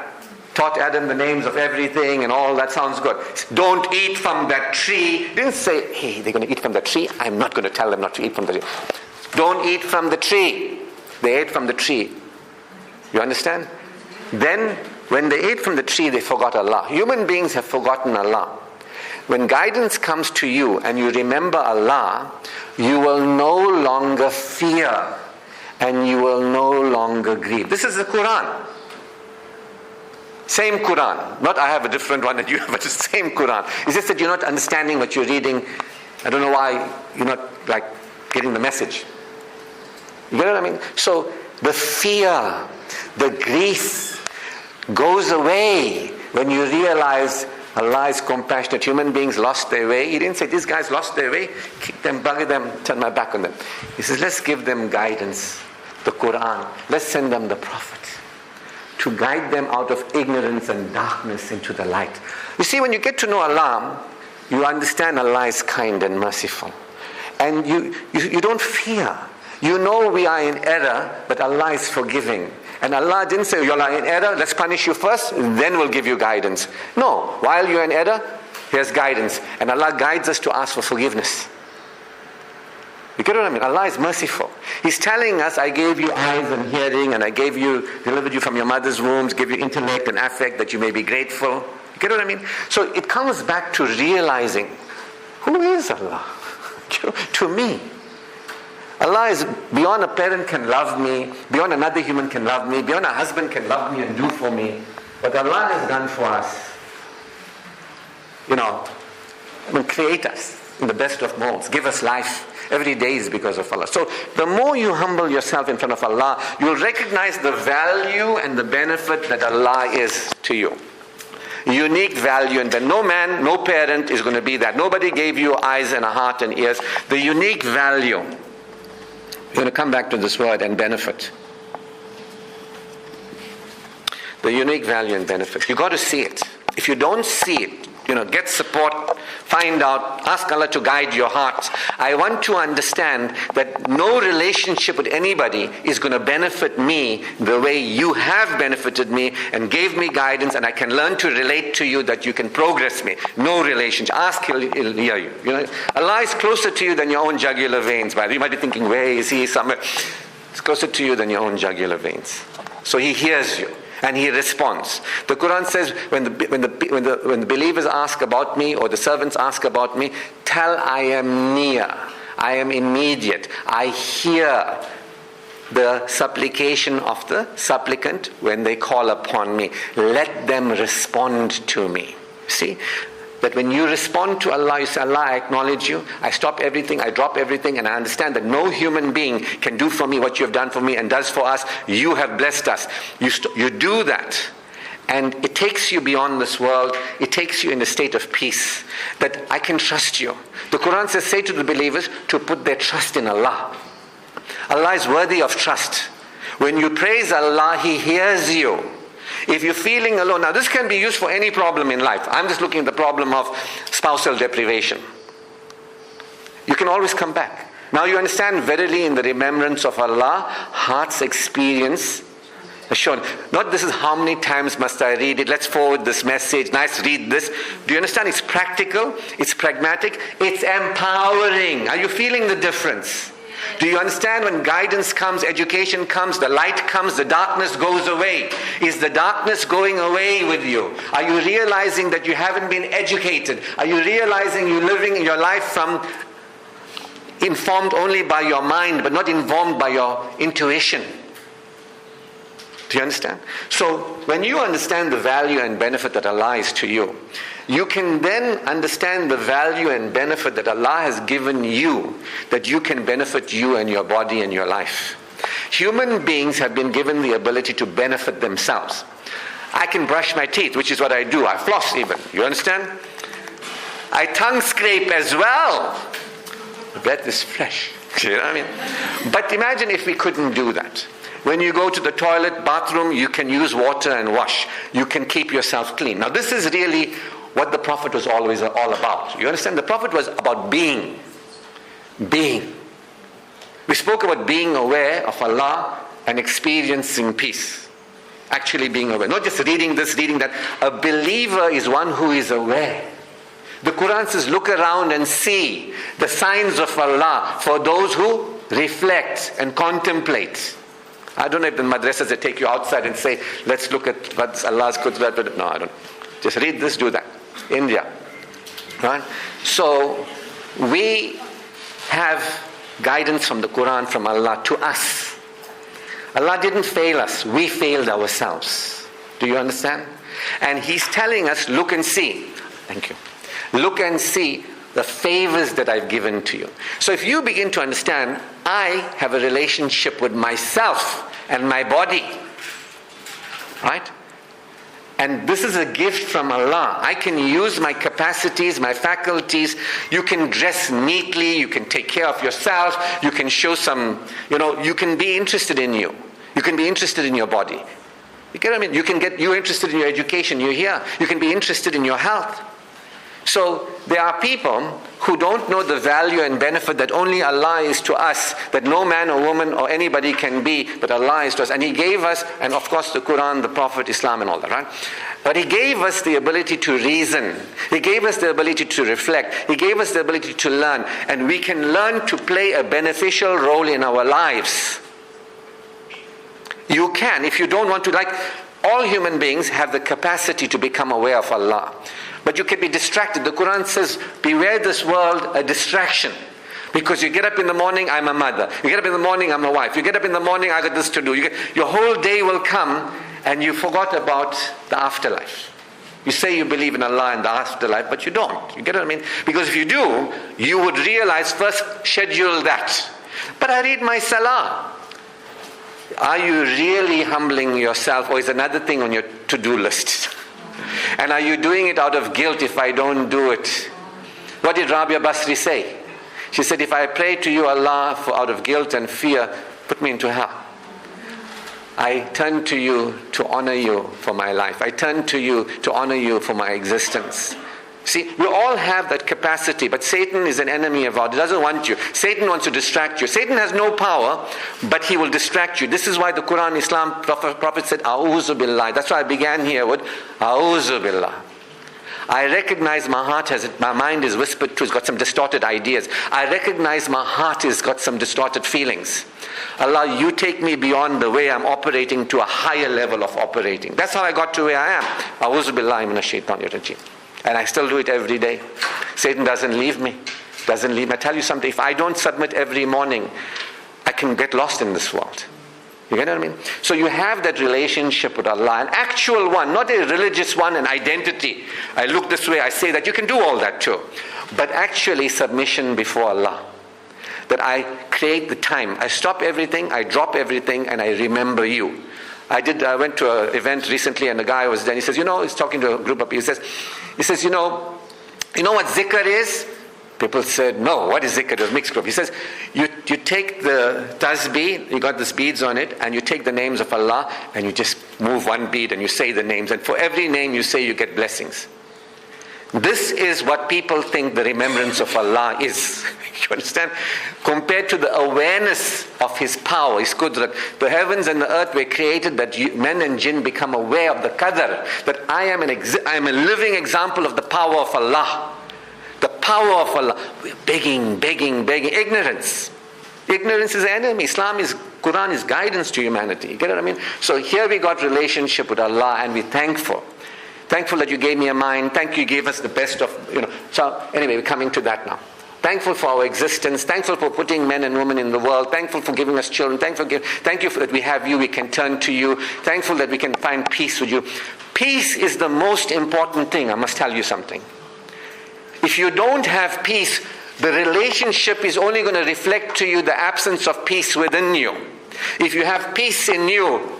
Taught Adam the names of everything and all that. Sounds good. Don't eat from that tree. Didn't say, hey, they're going to eat from the tree. I'm not going to tell them not to eat from the tree. Don't eat from the tree. They ate from the tree. You understand? Then, when they ate from the tree, they forgot Allah. Human beings have forgotten Allah. When guidance comes to you and you remember Allah, you will no longer fear and you will no longer grieve. This is the Quran. Same Quran. Not I have a different one and you have, but it's the same Quran. It's just that you're not understanding what you're reading. I don't know why you're not getting the message. You get what I mean? So the fear, the grief goes away when you realize Allah is compassionate. Human beings lost their way. He didn't say, these guys lost their way. Kick them, bugger them, turn my back on them. He says, let's give them guidance. The Quran. Let's send them the Prophet to guide them out of ignorance and darkness into the light. You see, when you get to know Allah, you understand Allah is kind and merciful. And you don't fear. You know we are in error, but Allah is forgiving. And Allah didn't say, you're in error, let's punish you first, then we'll give you guidance. No, while you're in error, here's guidance. And Allah guides us to ask for forgiveness. You get what I mean? Allah is merciful. He's telling us, I gave you eyes and hearing, and I delivered you from your mother's wombs, gave you intellect and affect that you may be grateful. You get what I mean? So it comes back to realizing, who is Allah? To me. Allah is beyond a parent can love me, beyond another human can love me, beyond a husband can love me and do for me. What Allah has done for us, create us in the best of molds, give us life. Every day is because of Allah. So the more you humble yourself in front of Allah, you'll recognize the value and the benefit that Allah is to you. Unique value, and then no man, no parent is going to be that. Nobody gave you eyes and a heart and ears. The unique value. You're going to come back to this word, and benefit. The unique value and benefit. You've got to see it. If you don't see it, get support, find out, ask Allah to guide your heart. I want to understand that no relationship with anybody is going to benefit me the way you have benefited me and gave me guidance, and I can learn to relate to you that you can progress me. No relationship. Ask, he'll hear you. Allah is closer to you than your own jugular veins. By the way, you might be thinking, where is He? Somewhere. It's closer to you than your own jugular veins. So He hears you. And He responds. The Quran says, when the believers ask about me, or the servants ask about me, tell I am near, I am immediate, I hear the supplication of the supplicant when they call upon me. Let them respond to me. See? That when you respond to Allah, you say, Allah, I acknowledge you, I stop everything, I drop everything, and I understand that no human being can do for me what you have done for me and does for us. You have blessed us. You do that. And it takes you beyond this world. It takes you in a state of peace. That I can trust you. The Quran says, say to the believers to put their trust in Allah. Allah is worthy of trust. When you praise Allah, He hears you. If you're feeling alone, now this can be used for any problem in life. I'm just looking at the problem of spousal deprivation. You can always come back. Now you understand, verily in the remembrance of Allah, hearts experience Shown. Not this is how many times must I read it, let's forward this message, nice, read this. Do you understand? It's practical, it's pragmatic, it's empowering. Are you feeling the difference? Do you understand? When guidance comes, education comes, the light comes, the darkness goes away. Is the darkness going away with you? Are you realizing that you haven't been educated? Are you realizing you're living in your life from informed only by your mind, but not informed by your intuition? Do you understand? So when you understand the value and benefit that Allah is to you, you can then understand the value and benefit that Allah has given you, that you can benefit you and your body and your life. Human beings have been given the ability to benefit themselves. I can brush my teeth, which is what I do. I floss even. You understand? I tongue scrape as well. The breath is fresh. You know what I mean? But imagine if we couldn't do that. When you go to the toilet, bathroom, you can use water and wash. You can keep yourself clean. Now this is really what the Prophet was always all about. You understand? The Prophet was about being. Being. We spoke about being aware of Allah and experiencing peace. Actually being aware. Not just reading this, reading that. A believer is one who is aware. The Quran says, look around and see the signs of Allah for those who reflect and contemplate. I don't know if the madrasas they take you outside and say, let's look at what Allah's qudrat. But no, I don't. Just read this, do that. India. Right? So, we have guidance from the Quran, from Allah to us. Allah didn't fail us. We failed ourselves. Do you understand? And He's telling us, look and see. Thank you. Look and see the favors that I've given to you. So if you begin to understand, I have a relationship with myself and my body. Right? And this is a gift from Allah. I can use my capacities, my faculties. You can dress neatly. You can take care of yourself. You can show some, you can be interested in you. You can be interested in your body. You get what I mean? You're interested in your education. You're here. You can be interested in your health. So there are people who don't know the value and benefit that only Allah is to us, that no man or woman or anybody can be, but Allah is to us. And He gave us, and of course the Quran, the Prophet, Islam and all that, right? But He gave us the ability to reason. He gave us the ability to reflect. He gave us the ability to learn. And we can learn to play a beneficial role in our lives. You can, if you don't want to, all human beings have the capacity to become aware of Allah. But you can be distracted. The Quran says, beware this world a distraction. Because you get up in the morning, I'm a mother. You get up in the morning, I'm a wife. You get up in the morning, I got this to do. Your whole day will come and you forgot about the afterlife. You say you believe in Allah and the afterlife, but you don't. You get what I mean? Because if you do, you would realize, first schedule that. But I read my salah. Are you really humbling yourself, or is another thing on your to-do list? And are you doing it out of guilt if I don't do it? What did Rabia Basri say? She said, if I pray to you, Allah, out of guilt and fear, put me into hell. I turn to you to honor you for my life. I turn to you to honor you for my existence. See, we all have that capacity, but Satan is an enemy of ours. He doesn't want you. Satan wants to distract you. Satan has no power, but he will distract you. This is why the Quran, Islam, Prophet said, A'udhu Billah. That's why I began here with A'udhu Billah. I recognize my mind is whispered to, it's got some distorted ideas. I recognize my heart has got some distorted feelings. Allah, you take me beyond the way I'm operating to a higher level of operating. That's how I got to where I am. A'udhu Billahi minash shaitanir rajim. And I still do it every day. Satan doesn't leave me. I tell you something, if I don't submit every morning, I can get lost in this world. You get what I mean? So you have that relationship with Allah, an actual one, not a religious one, an identity. I look this way, I say that. You can do all that too. But actually submission before Allah. That I create the time. I stop everything, I drop everything, and I remember you. I went to an event recently and the guy was there. He says, he's talking to a group of people. He says, you know what zikr is? People said, no, what is zikr? It was a mixed group. He says, you take the tasbih, you got these beads on it, and you take the names of Allah, and you just move one bead and you say the names. And for every name you say, you get blessings. This is what people think the remembrance of Allah is. You understand? Compared to the awareness of His power, His qudrat. The heavens and the earth were created that men and jinn become aware of the qadr. That I am a living example of the power of Allah. The power of Allah. We're begging. Ignorance. Ignorance is the enemy. Quran is guidance to humanity. You get what I mean? So here we got relationship with Allah and we're thankful. Thankful that you gave me a mind. Thank you gave us the best of, So anyway, we're coming to that now. Thankful for our existence. Thankful for putting men and women in the world. Thankful for giving us children. Thank you for that we have you. We can turn to you. Thankful that we can find peace with you. Peace is the most important thing. I must tell you something. If you don't have peace, the relationship is only going to reflect to you the absence of peace within you. If you have peace in you,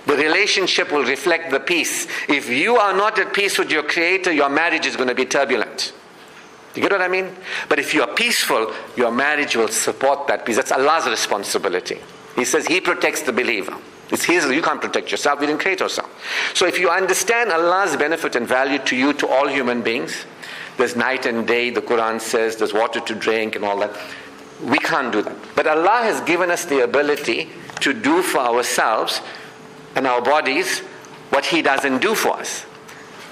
the relationship will reflect the peace. If you are not at peace with your Creator, your marriage is going to be turbulent. You get what I mean? But if you are peaceful, your marriage will support that peace. That's Allah's responsibility. He says He protects the believer. It's His. You can't protect yourself. We didn't create yourself. So if you understand Allah's benefit and value to you, to all human beings, there's night and day, the Quran says, there's water to drink and all that. We can't do that. But Allah has given us the ability to do for ourselves and our bodies what He doesn't do for us.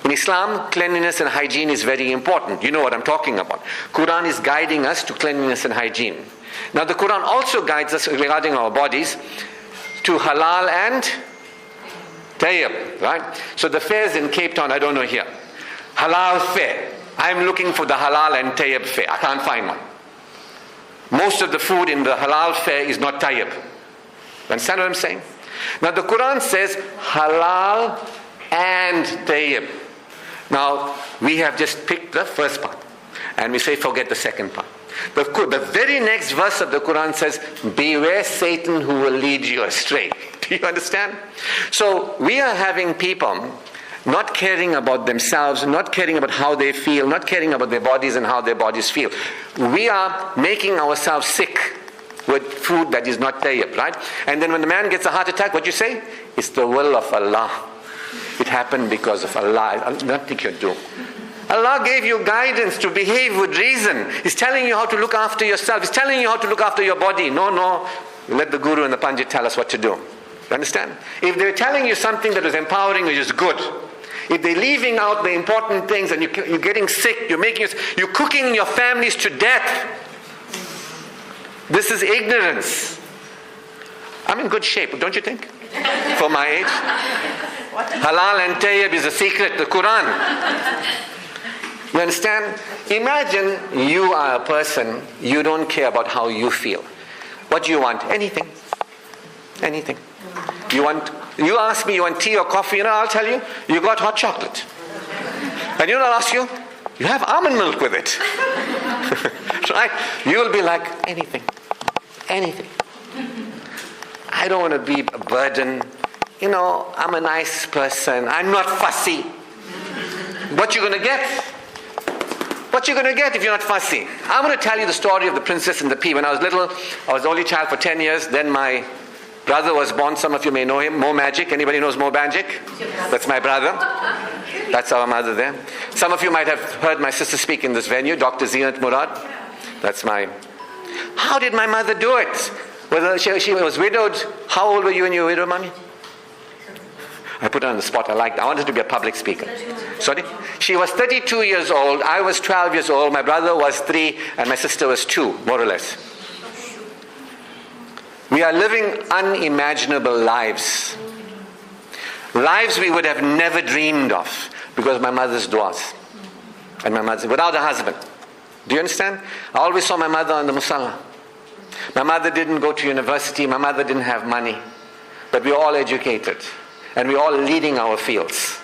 In Islam, cleanliness and hygiene is very important. You know what I'm talking about. Quran is guiding us to cleanliness and hygiene. Now the Quran also guides us regarding our bodies to halal and tayyib, right? So the fairs in Cape Town, I don't know here. Halal fair. I'm looking for the halal and tayyib fair. I can't find one. Most of the food in the halal fair is not tayyib. You understand what I'm saying? Now the Quran says halal and tayyib. Now we have just picked the first part and we say forget the second part. The very next verse of the Quran says, beware Satan who will lead you astray. Do you understand? So we are having people not caring about themselves, not caring about how they feel, not caring about their bodies and how their bodies feel. We are making ourselves sick with food that is not tayyib, right? And then when the man gets a heart attack, what you say? It's the will of Allah. It happened because of Allah. Nothing you do. Allah gave you guidance to behave with reason. He's telling you how to look after yourself. He's telling you how to look after your body. No. Let the Guru and the Pandit tell us what to do. You understand? If they're telling you something that is empowering, which is good. If they're leaving out the important things and you're getting sick, you're cooking your families to death. This is ignorance. I'm in good shape, don't you think? For my age. Halal and tayyib is a secret, the Quran. You understand? Imagine you are a person, you don't care about how you feel. What do you want? Anything. Anything. You ask me, you want tea or coffee, I'll tell you, you got hot chocolate. And I'll ask you, you have almond milk with it. Right? You'll be like, anything. I don't want to be a burden. I'm a nice person. I'm not fussy. What you going to get? What you going to get if you're not fussy? I'm going to tell you the story of the princess and the pea. When I was little, I was the only child for 10 years. Then my brother was born. Some of you may know him. Mo Magic. Anybody knows Mo Magic? That's my brother. That's our mother there. Some of you might have heard my sister speak in this venue, Dr. Zinat Murad. That's my... How did my mother do it? Whether she was widowed. How old were you when you were widowed, mommy? I put her on the spot. I wanted to be a public speaker. Sorry? She was 32 years old. I was 12 years old. My brother was 3 and my sister was 2, more or less. We are living unimaginable lives. Lives we would have never dreamed of because my mother's du'as. And my mother, without a husband. Do you understand? I always saw my mother on the musalla. My mother didn't go to university. My mother didn't have money. But we were all educated. And we're all leading our fields.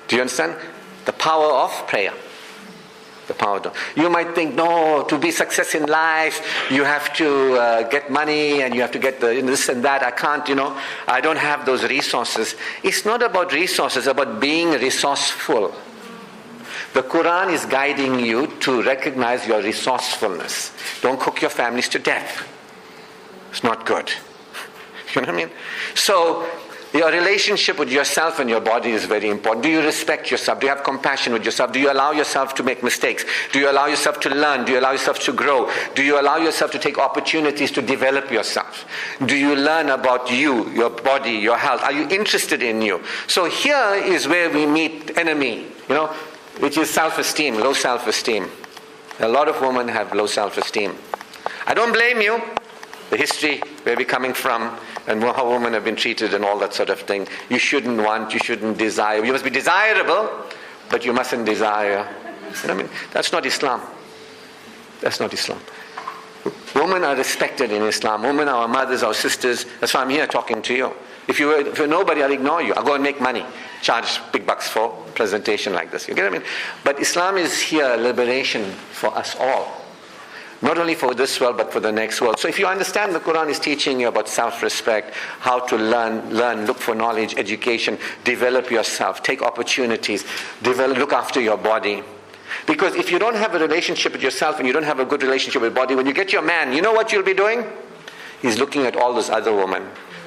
Do you understand? The power of prayer. The power of... You might think, no, to be success in life, you have to get money and you have to get this and that. I can't, I don't have those resources. It's not about resources, it's about being resourceful. The Quran is guiding you to recognize your resourcefulness. Don't cook your families to death. It's not good. You know what I mean? So, Your relationship with yourself and your body is very important. Do you respect yourself? Do you have compassion with yourself? Do you allow yourself to make mistakes? Do you allow yourself to learn? Do you allow yourself to grow? Do you allow yourself to take opportunities to develop yourself? Do you learn about you, your body, your health? Are you interested in you? So here is where we meet enemy, which is self-esteem, low self-esteem. A lot of women have low self-esteem. I don't blame you. The history, where we're coming from, and how women have been treated and all that sort of thing. You shouldn't want, you shouldn't desire. You must be desirable, but you mustn't desire. That's not Islam. That's not Islam. Women are respected in Islam. Women are our mothers, our sisters. That's why I'm here talking to you. If you're nobody, I'll ignore you. I'll go and make money. Charge big bucks for a presentation like this. You get what I mean? But Islam is here, liberation for us all. Not only for this world, but for the next world. So if you understand, the Quran is teaching you about self-respect, how to learn, look for knowledge, education, develop yourself, take opportunities, look after your body. Because if you don't have a relationship with yourself and you don't have a good relationship with your body, when you get your man, you know what you'll be doing? He's looking at all those other women.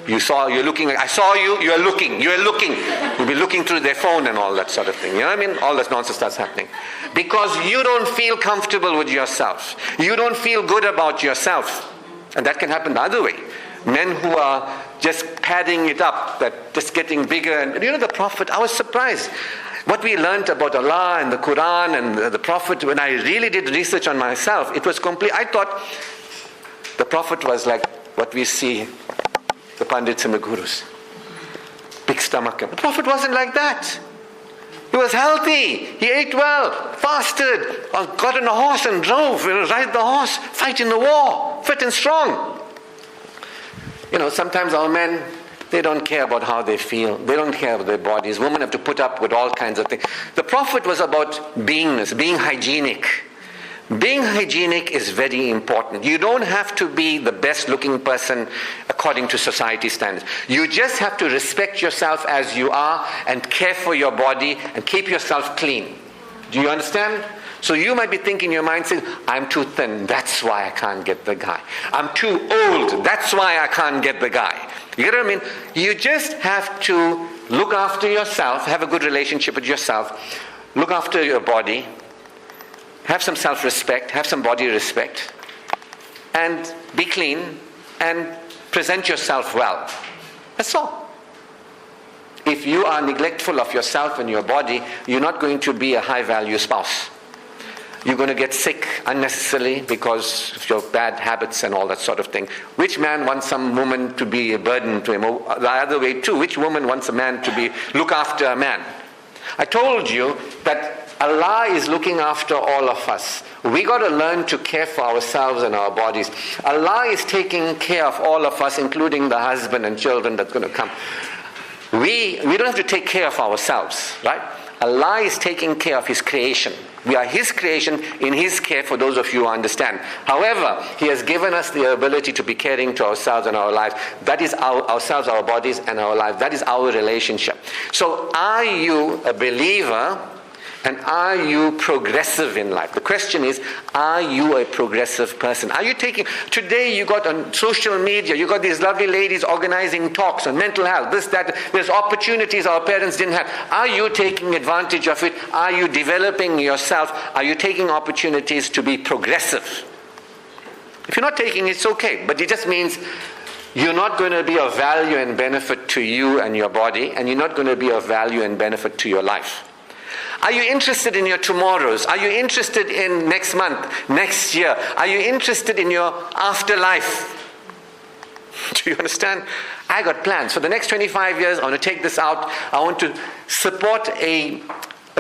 I saw you, you're looking. You'll be looking through their phone and all that sort of thing. You know what I mean? All that nonsense starts happening. Because you don't feel comfortable with yourself. You don't feel good about yourself. And that can happen the other way. Men who are just padding it up, that just getting bigger. And the Prophet, I was surprised. What we learned about Allah and the Quran and the Prophet, when I really did research on myself, it was complete. I thought the Prophet was like what we see the Pandits and the Gurus. Big stomach. The Prophet wasn't like that. He was healthy. He ate well, fasted, got on a horse and drove, ride the horse, fight in the war, fit and strong. Sometimes our men, they don't care about how they feel. They don't care about their bodies. Women have to put up with all kinds of things. The Prophet was about beingness, being hygienic. Being hygienic is very important. You don't have to be the best looking person according to society standards. You just have to respect yourself as you are and care for your body and keep yourself clean. Do you understand? So you might be thinking in your mind, saying, I'm too thin, that's why I can't get the guy. I'm too old, that's why I can't get the guy. You get what I mean? You just have to look after yourself, have a good relationship with yourself, look after your body, have some self-respect, have some body respect, and be clean, and present yourself well. That's all. If you are neglectful of yourself and your body, you're not going to be a high-value spouse. You're going to get sick unnecessarily because of your bad habits and all that sort of thing. Which man wants some woman to be a burden to him? Or the other way too, which woman wants a man to look after a man? I told you that Allah is looking after all of us. We got to learn to care for ourselves and our bodies. Allah is taking care of all of us, including the husband and children that's going to come. We don't have to take care of ourselves, right? Allah is taking care of His creation. We are His creation, in His care, for those of you who understand. However, He has given us the ability to be caring to ourselves and our lives. That is ourselves, our bodies, and our lives. That is our relationship. So are you a believer? And are you progressive in life? The question is, are you a progressive person? Are you today you got on social media, you got these lovely ladies organizing talks on mental health, this, that, there's opportunities our parents didn't have. Are you taking advantage of it? Are you developing yourself? Are you taking opportunities to be progressive? If you're not taking it, it's okay, but it just means you're not going to be of value and benefit to you and your body, and you're not going to be of value and benefit to your life. Are you interested in your tomorrows? Are you interested in next month, next year? Are you interested in your afterlife? Do you understand? I got plans. For the next 25 years, I want to take this out. I want to support a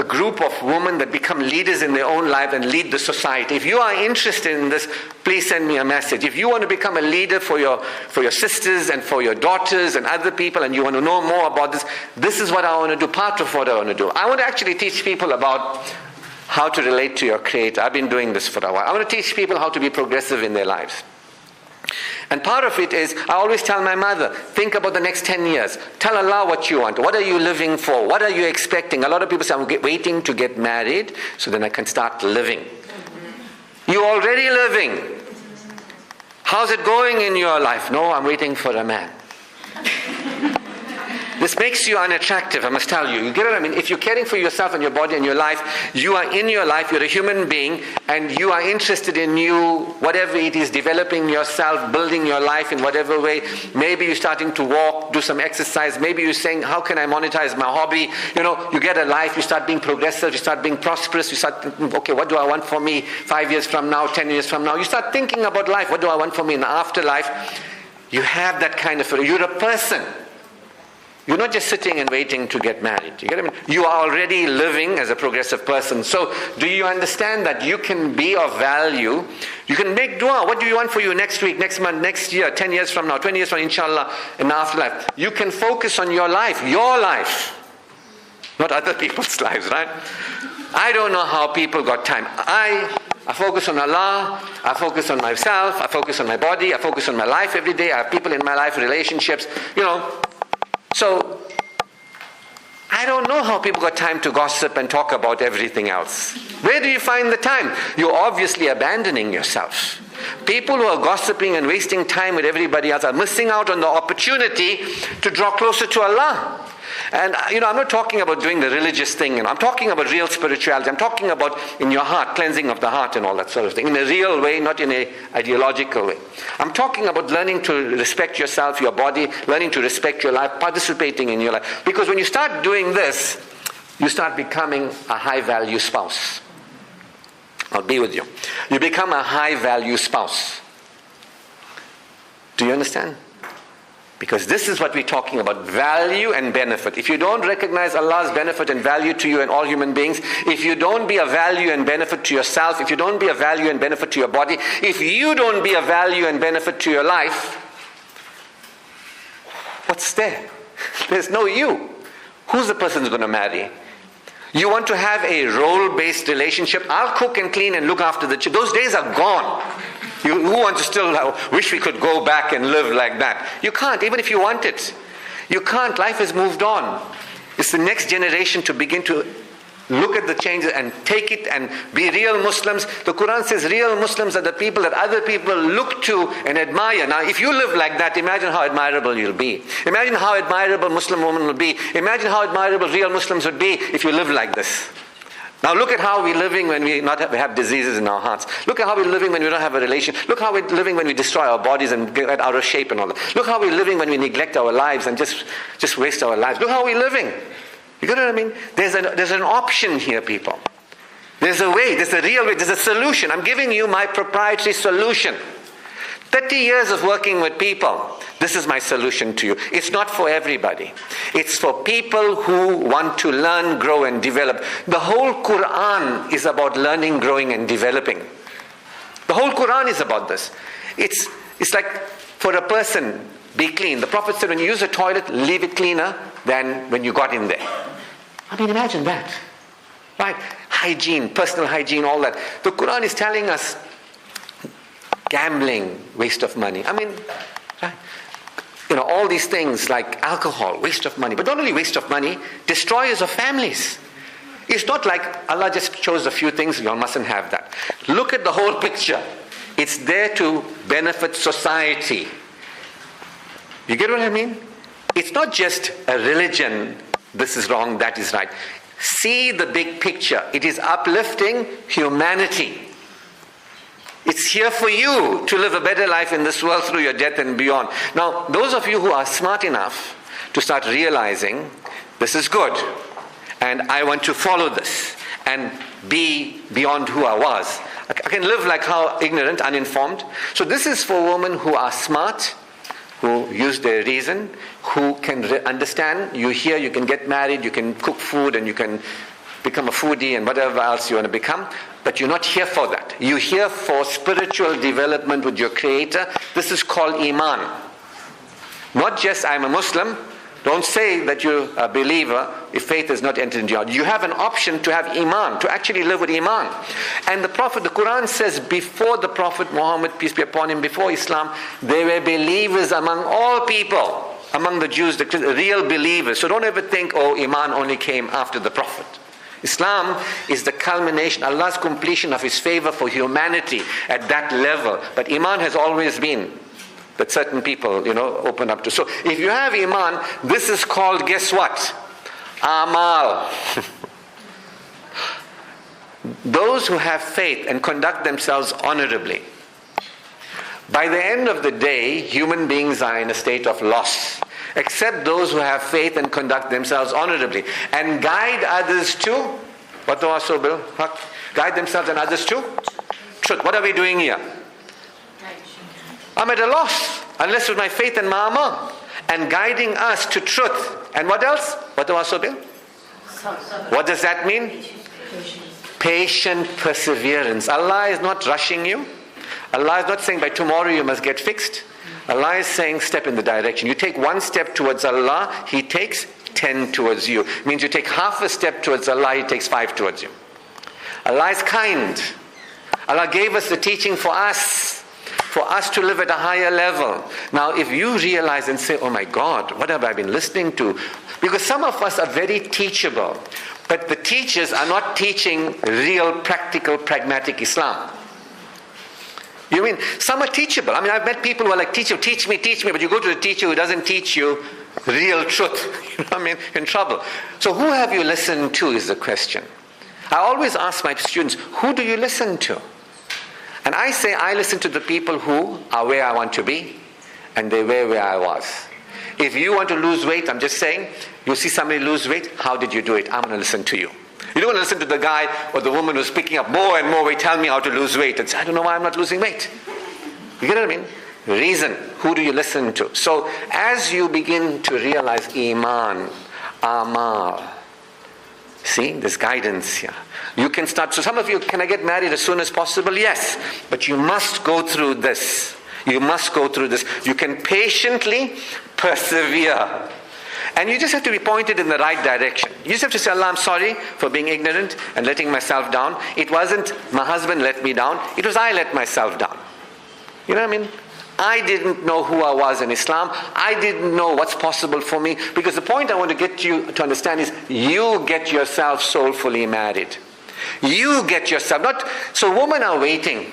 group of women that become leaders in their own life and lead the society. If you are interested in this, please send me a message. If you want to become a leader for your sisters and for your daughters and other people, and you want to know more about this, this is what I want to do, part of what I want to do. I want to actually teach people about how to relate to your Creator. I've been doing this for a while. I want to teach people how to be progressive in their lives. And part of it is, I always tell my mother, think about the next 10 years. Tell Allah what you want. What are you living for? What are you expecting? A lot of people say, I'm waiting to get married so then I can start living. You're already living. How's it going in your life? No, I'm waiting for a man. This makes you unattractive, I must tell you. You get what I mean? If you're caring for yourself and your body and your life, you are in your life, you're a human being, and you are interested in you, whatever it is, developing yourself, building your life in whatever way. Maybe you're starting to walk, do some exercise. Maybe you're saying, how can I monetize my hobby? You get a life, you start being progressive, you start being prosperous, you start thinking, okay, what do I want for me 5 years from now, 10 years from now? You start thinking about life. What do I want for me in the afterlife? You have that kind of, you're a person. You're not just sitting and waiting to get married. You get what I mean? You are already living as a progressive person. So do you understand that you can be of value? You can make dua. What do you want for you next week, next month, next year, 10 years from now, 20 years from now, inshallah, in the afterlife? You can focus on your life, not other people's lives, right? I don't know how people got time. I focus on Allah, I focus on myself, I focus on my body, I focus on my life every day. I have people in my life, relationships, So, I don't know how people got time to gossip and talk about everything else. Where do you find the time? You're obviously abandoning yourself. People who are gossiping and wasting time with everybody else are missing out on the opportunity to draw closer to Allah. And I'm not talking about doing the religious thing, I'm talking about real spirituality. I'm talking about in your heart, cleansing of the heart and all that sort of thing, in a real way, not in an ideological way. I'm talking about learning to respect yourself, your body, learning to respect your life, participating in your life. Because when you start doing this, you start becoming a high-value spouse. I'll be with you. You become a high-value spouse. Do you understand? Because this is what we're talking about, value and benefit. If you don't recognize Allah's benefit and value to you and all human beings, if you don't be a value and benefit to yourself, if you don't be a value and benefit to your body, if you don't be a value and benefit to your life, what's there? There's no you. Who's the person who's going to marry? You want to have a role-based relationship? I'll cook and clean and look after the children. Those days are gone. Who wants to still wish we could go back and live like that? You can't, even if you want it. You can't. Life has moved on. It's the next generation to begin to look at the changes and take it and be real Muslims. The Quran says real Muslims are the people that other people look to and admire. Now, if you live like that, imagine how admirable you'll be. Imagine how admirable Muslim women will be. Imagine how admirable real Muslims would be if you live like this. Now look at how we're living when we have diseases in our hearts. Look at how we're living when we don't have a relation. Look how we're living when we destroy our bodies and get out of shape and all that. Look how we're living when we neglect our lives and just waste our lives. Look how we're living. You get what I mean? There's an option here, people. There's a way, there's a real way, there's a solution. I'm giving you my proprietary solution. 30 years of working with people. This is my solution to you. It's not for everybody. It's for people who want to learn, grow, and develop. The whole Quran is about learning, growing, and developing. The whole Quran is about this. It's like for a person, be clean. The Prophet said when you use a toilet, leave it cleaner than when you got in there. I mean, imagine that. Right? Hygiene, personal hygiene, all that. The Quran is telling us gambling, waste of money. I mean, right? All these things like alcohol, waste of money. But not only waste of money, destroyers of families. It's not like Allah just chose a few things, you all mustn't have that. Look at the whole picture. It's there to benefit society. You get what I mean? It's not just a religion, this is wrong, that is right. See the big picture. It is uplifting humanity. It's here for you to live a better life in this world through your death and beyond. Now, those of you who are smart enough to start realizing this is good and I want to follow this and be beyond who I was. I can live like how ignorant, uninformed. So this is for women who are smart, who use their reason, who can understand. You here, you can get married, you can cook food and you can become a foodie and whatever else you want to become. But you're not here for that. You're here for spiritual development with your Creator. This is called Iman. Not just I'm a Muslim. Don't say that you're a believer if faith is not entered into your heart. You have an option to have Iman, to actually live with Iman. And the Quran says before the Prophet Muhammad, peace be upon him, before Islam, there were believers among all people, among the Jews, the real believers. So don't ever think, Iman only came after the Prophet. Islam is the culmination, Allah's completion of His favor for humanity at that level. But Iman has always been that certain people, open up to. So if you have iman, this is called, guess what? Amal. Those who have faith and conduct themselves honorably. By the end of the day, human beings are in a state of loss, except those who have faith and conduct themselves honorably and guide others to, what do I so Bill? Guide themselves and others to truth. What are we doing here? I'm at a loss, unless with my faith and my amal, and guiding us to truth. And what else? What do I so Bill? What does that mean? Patient perseverance. Allah is not rushing you. Allah is not saying by tomorrow you must get fixed. Allah is saying step in the direction. You take one step towards Allah, He takes 10 towards you. It means you take half a step towards Allah, He takes 5 towards you. Allah is kind. Allah gave us the teaching for us to live at a higher level. Now if you realize and say, oh my God, what have I been listening to? Because some of us are very teachable, but the teachers are not teaching real, practical, pragmatic Islam. You mean, some are teachable. I mean, I've met people who are like, teach me, but you go to the teacher who doesn't teach you real truth. In trouble. So who have you listened to is the question. I always ask my students, who do you listen to? And I say, I listen to the people who are where I want to be, and they were where I was. If you want to lose weight, I'm just saying, you see somebody lose weight, how did you do it? I'm going to listen to you. You don't want to listen to the guy or the woman who's picking up more and more weight, tell me how to lose weight, and say, I don't know why I'm not losing weight. You get what I mean? Reason. Who do you listen to? So as you begin to realize iman, amal, see, there's guidance here. You can start. So some of you, can I get married as soon as possible? Yes. But you must go through this. You must go through this. You can patiently persevere. And you just have to be pointed in the right direction. You just have to say, Allah, I'm sorry for being ignorant and letting myself down. It wasn't my husband let me down. It was I let myself down. You know what I mean? I didn't know who I was in Islam. I didn't know what's possible for me. Because the point I want to get you to understand is you get yourself soulfully married. You get yourself, not, so women are waiting,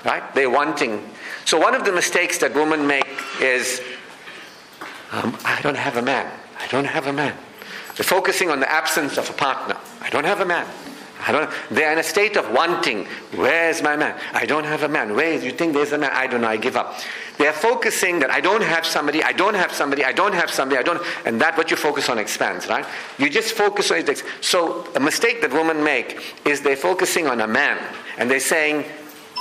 right? They're wanting. So one of the mistakes that women make is, I don't have a man. I don't have a man. They're focusing on the absence of a partner. I don't have a man. They're in a state of wanting. Where's my man? I don't have a man. Where do you think there's a man? I don't know. I give up. They're focusing that I don't have somebody, and that what you focus on expands, right? You just focus on it. So a mistake that women make is they're focusing on a man and they're saying,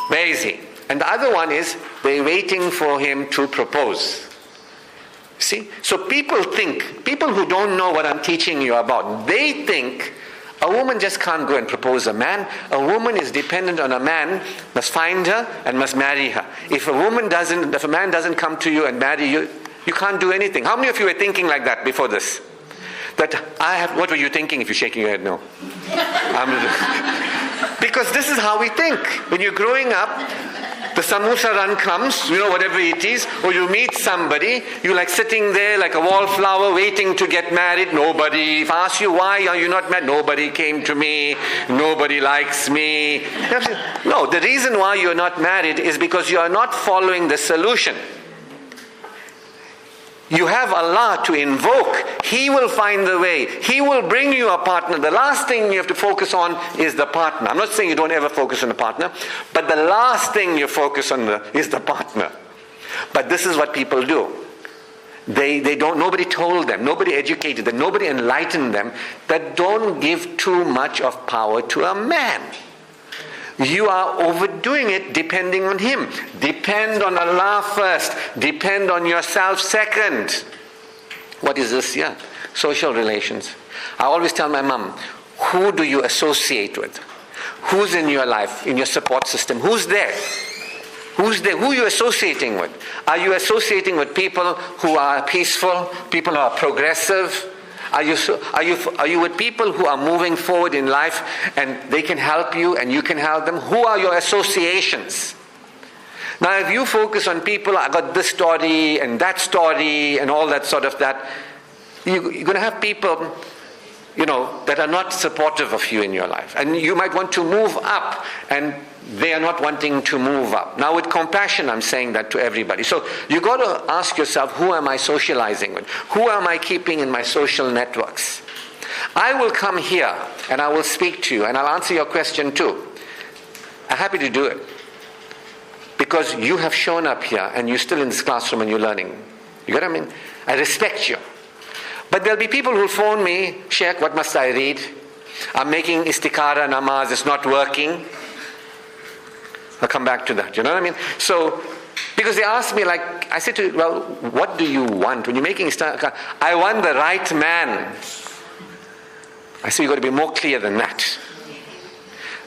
where is he? And the other one is they're waiting for him to propose. See? So people who don't know what I'm teaching you about, they think a woman just can't go and propose a man. A woman is dependent on a man, must find her and must marry her. If a man doesn't come to you and marry you, you can't do anything. How many of you were thinking like that before this? What were you thinking if you're shaking your head no? Because this is how we think. When you're growing up, the samosa run comes, whatever it is, or you meet somebody, you're like sitting there like a wallflower waiting to get married. Nobody, if I ask you why are you not married, nobody came to me, nobody likes me. No, the reason why you're not married is because you are not following the solution. You have Allah to invoke. He will find the way. He will bring you a partner. The last thing you have to focus on is the partner. I'm not saying you don't ever focus on a partner, but the last thing you focus on is the partner. But this is what people do. Nobody told them, nobody educated them, nobody enlightened them that don't give too much of power to a man. You are overdoing it depending on him. Depend on Allah first. Depend on yourself second. What is this here? Social relations. I always tell my mom, who do you associate with? Who's in your life, in your support system? Who's there? Who's there? Who are you associating with? Are you associating with people who are peaceful? People who are progressive? Are you with people who are moving forward in life and they can help you and you can help them? Who are your associations? Now if you focus on people, I got this story and that story and all that sort of that, you're going to have people, that are not supportive of you in your life. And you might want to move up and they are not wanting to move up. Now with compassion, I'm saying that to everybody. So you got to ask yourself, who am I socializing with? Who am I keeping in my social networks? I will come here and I will speak to you and I'll answer your question too. I'm happy to do it. Because you have shown up here and you're still in this classroom and you're learning. You get what I mean? I respect you. But there'll be people who'll phone me, Sheikh, what must I read? I'm making istikhara namaz, it's not working. I'll come back to that, you know what I mean? So, because they ask me, like, I said to you, well, what do you want? When you're making istikhara, I want the right man. I said, you've got to be more clear than that.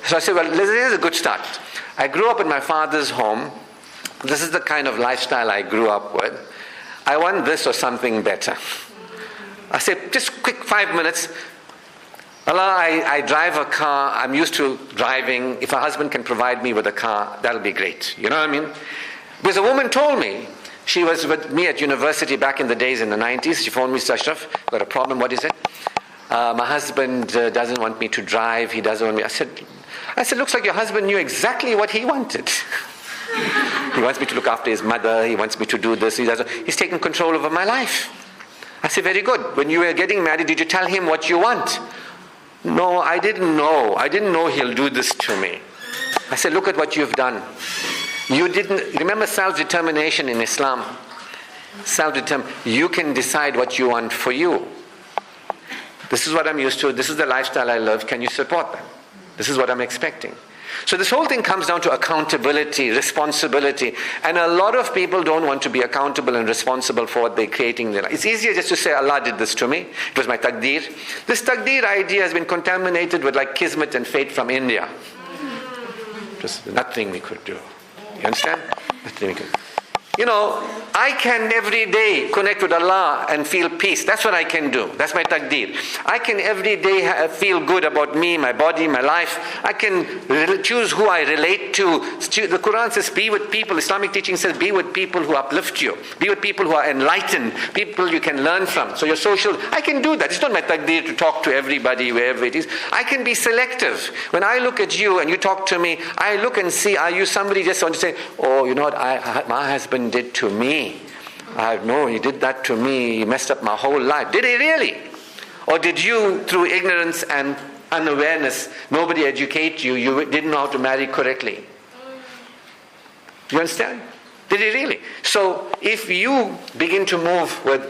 So I said, well, this is a good start. I grew up in my father's home. This is the kind of lifestyle I grew up with. I want this or something better. I said, just quick 5 minutes. Allah, I drive a car. I'm used to driving. If a husband can provide me with a car, that'll be great. You know what I mean? Because a woman told me, she was with me at university back in the days in the 90s. She phoned me, Ashraf, got a problem, what is it? My husband doesn't want me to drive. He doesn't want me. I said, looks like your husband knew exactly what he wanted. He wants me to look after his mother. He wants me to do this. He's taking control over my life. I said, very good. When you were getting married, did you tell him what you want? No, I didn't know. I didn't know he'll do this to me. I said, look at what you've done. You didn't, remember self-determination in Islam? Self-determination. You can decide what you want for you. This is what I'm used to. This is the lifestyle I live. Can you support that? This is what I'm expecting. So this whole thing comes down to accountability, responsibility. And a lot of people don't want to be accountable and responsible for what they're creating in their life. It's easier just to say, Allah did this to me. It was my taqdeer. This taqdeer idea has been contaminated with like kismet and fate from India. Just nothing we could do. You understand? Nothing we could do. You know, I can every day connect with Allah and feel peace. That's what I can do. That's my taqdeer. I can every day feel good about me, my body, my life. I can choose who I relate to. The Quran says, be with people. Islamic teaching says, be with people who uplift you. Be with people who are enlightened. People you can learn from. So your social, I can do that. It's not my taqdeer to talk to everybody, wherever it is. I can be selective. When I look at you and you talk to me, I look and see, are you somebody just want to say, oh, you know what, my husband did to me. I know he did that to me. He messed up my whole life. Did he really? Or did you, through ignorance and unawareness, nobody educate you, you didn't know how to marry correctly? Do you understand? Did he really? So if you begin to move with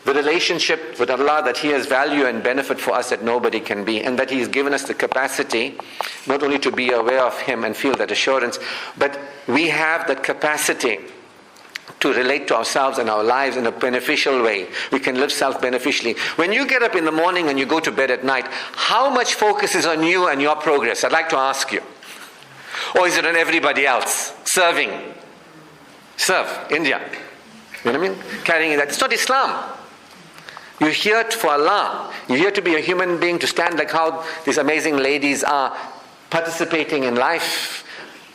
the relationship with Allah, that He has value and benefit for us that nobody can be, and that He has given us the capacity not only to be aware of Him and feel that assurance, but we have that capacity to relate to ourselves and our lives in a beneficial way. We can live self-beneficially. When you get up in the morning and you go to bed at night, how much focus is on you and your progress? I'd like to ask you. Or is it on everybody else? Serving. Serve. India. You know what I mean? Carrying that. It's not Islam. You're here for Allah. You're here to be a human being, to stand like how these amazing ladies are, participating in life,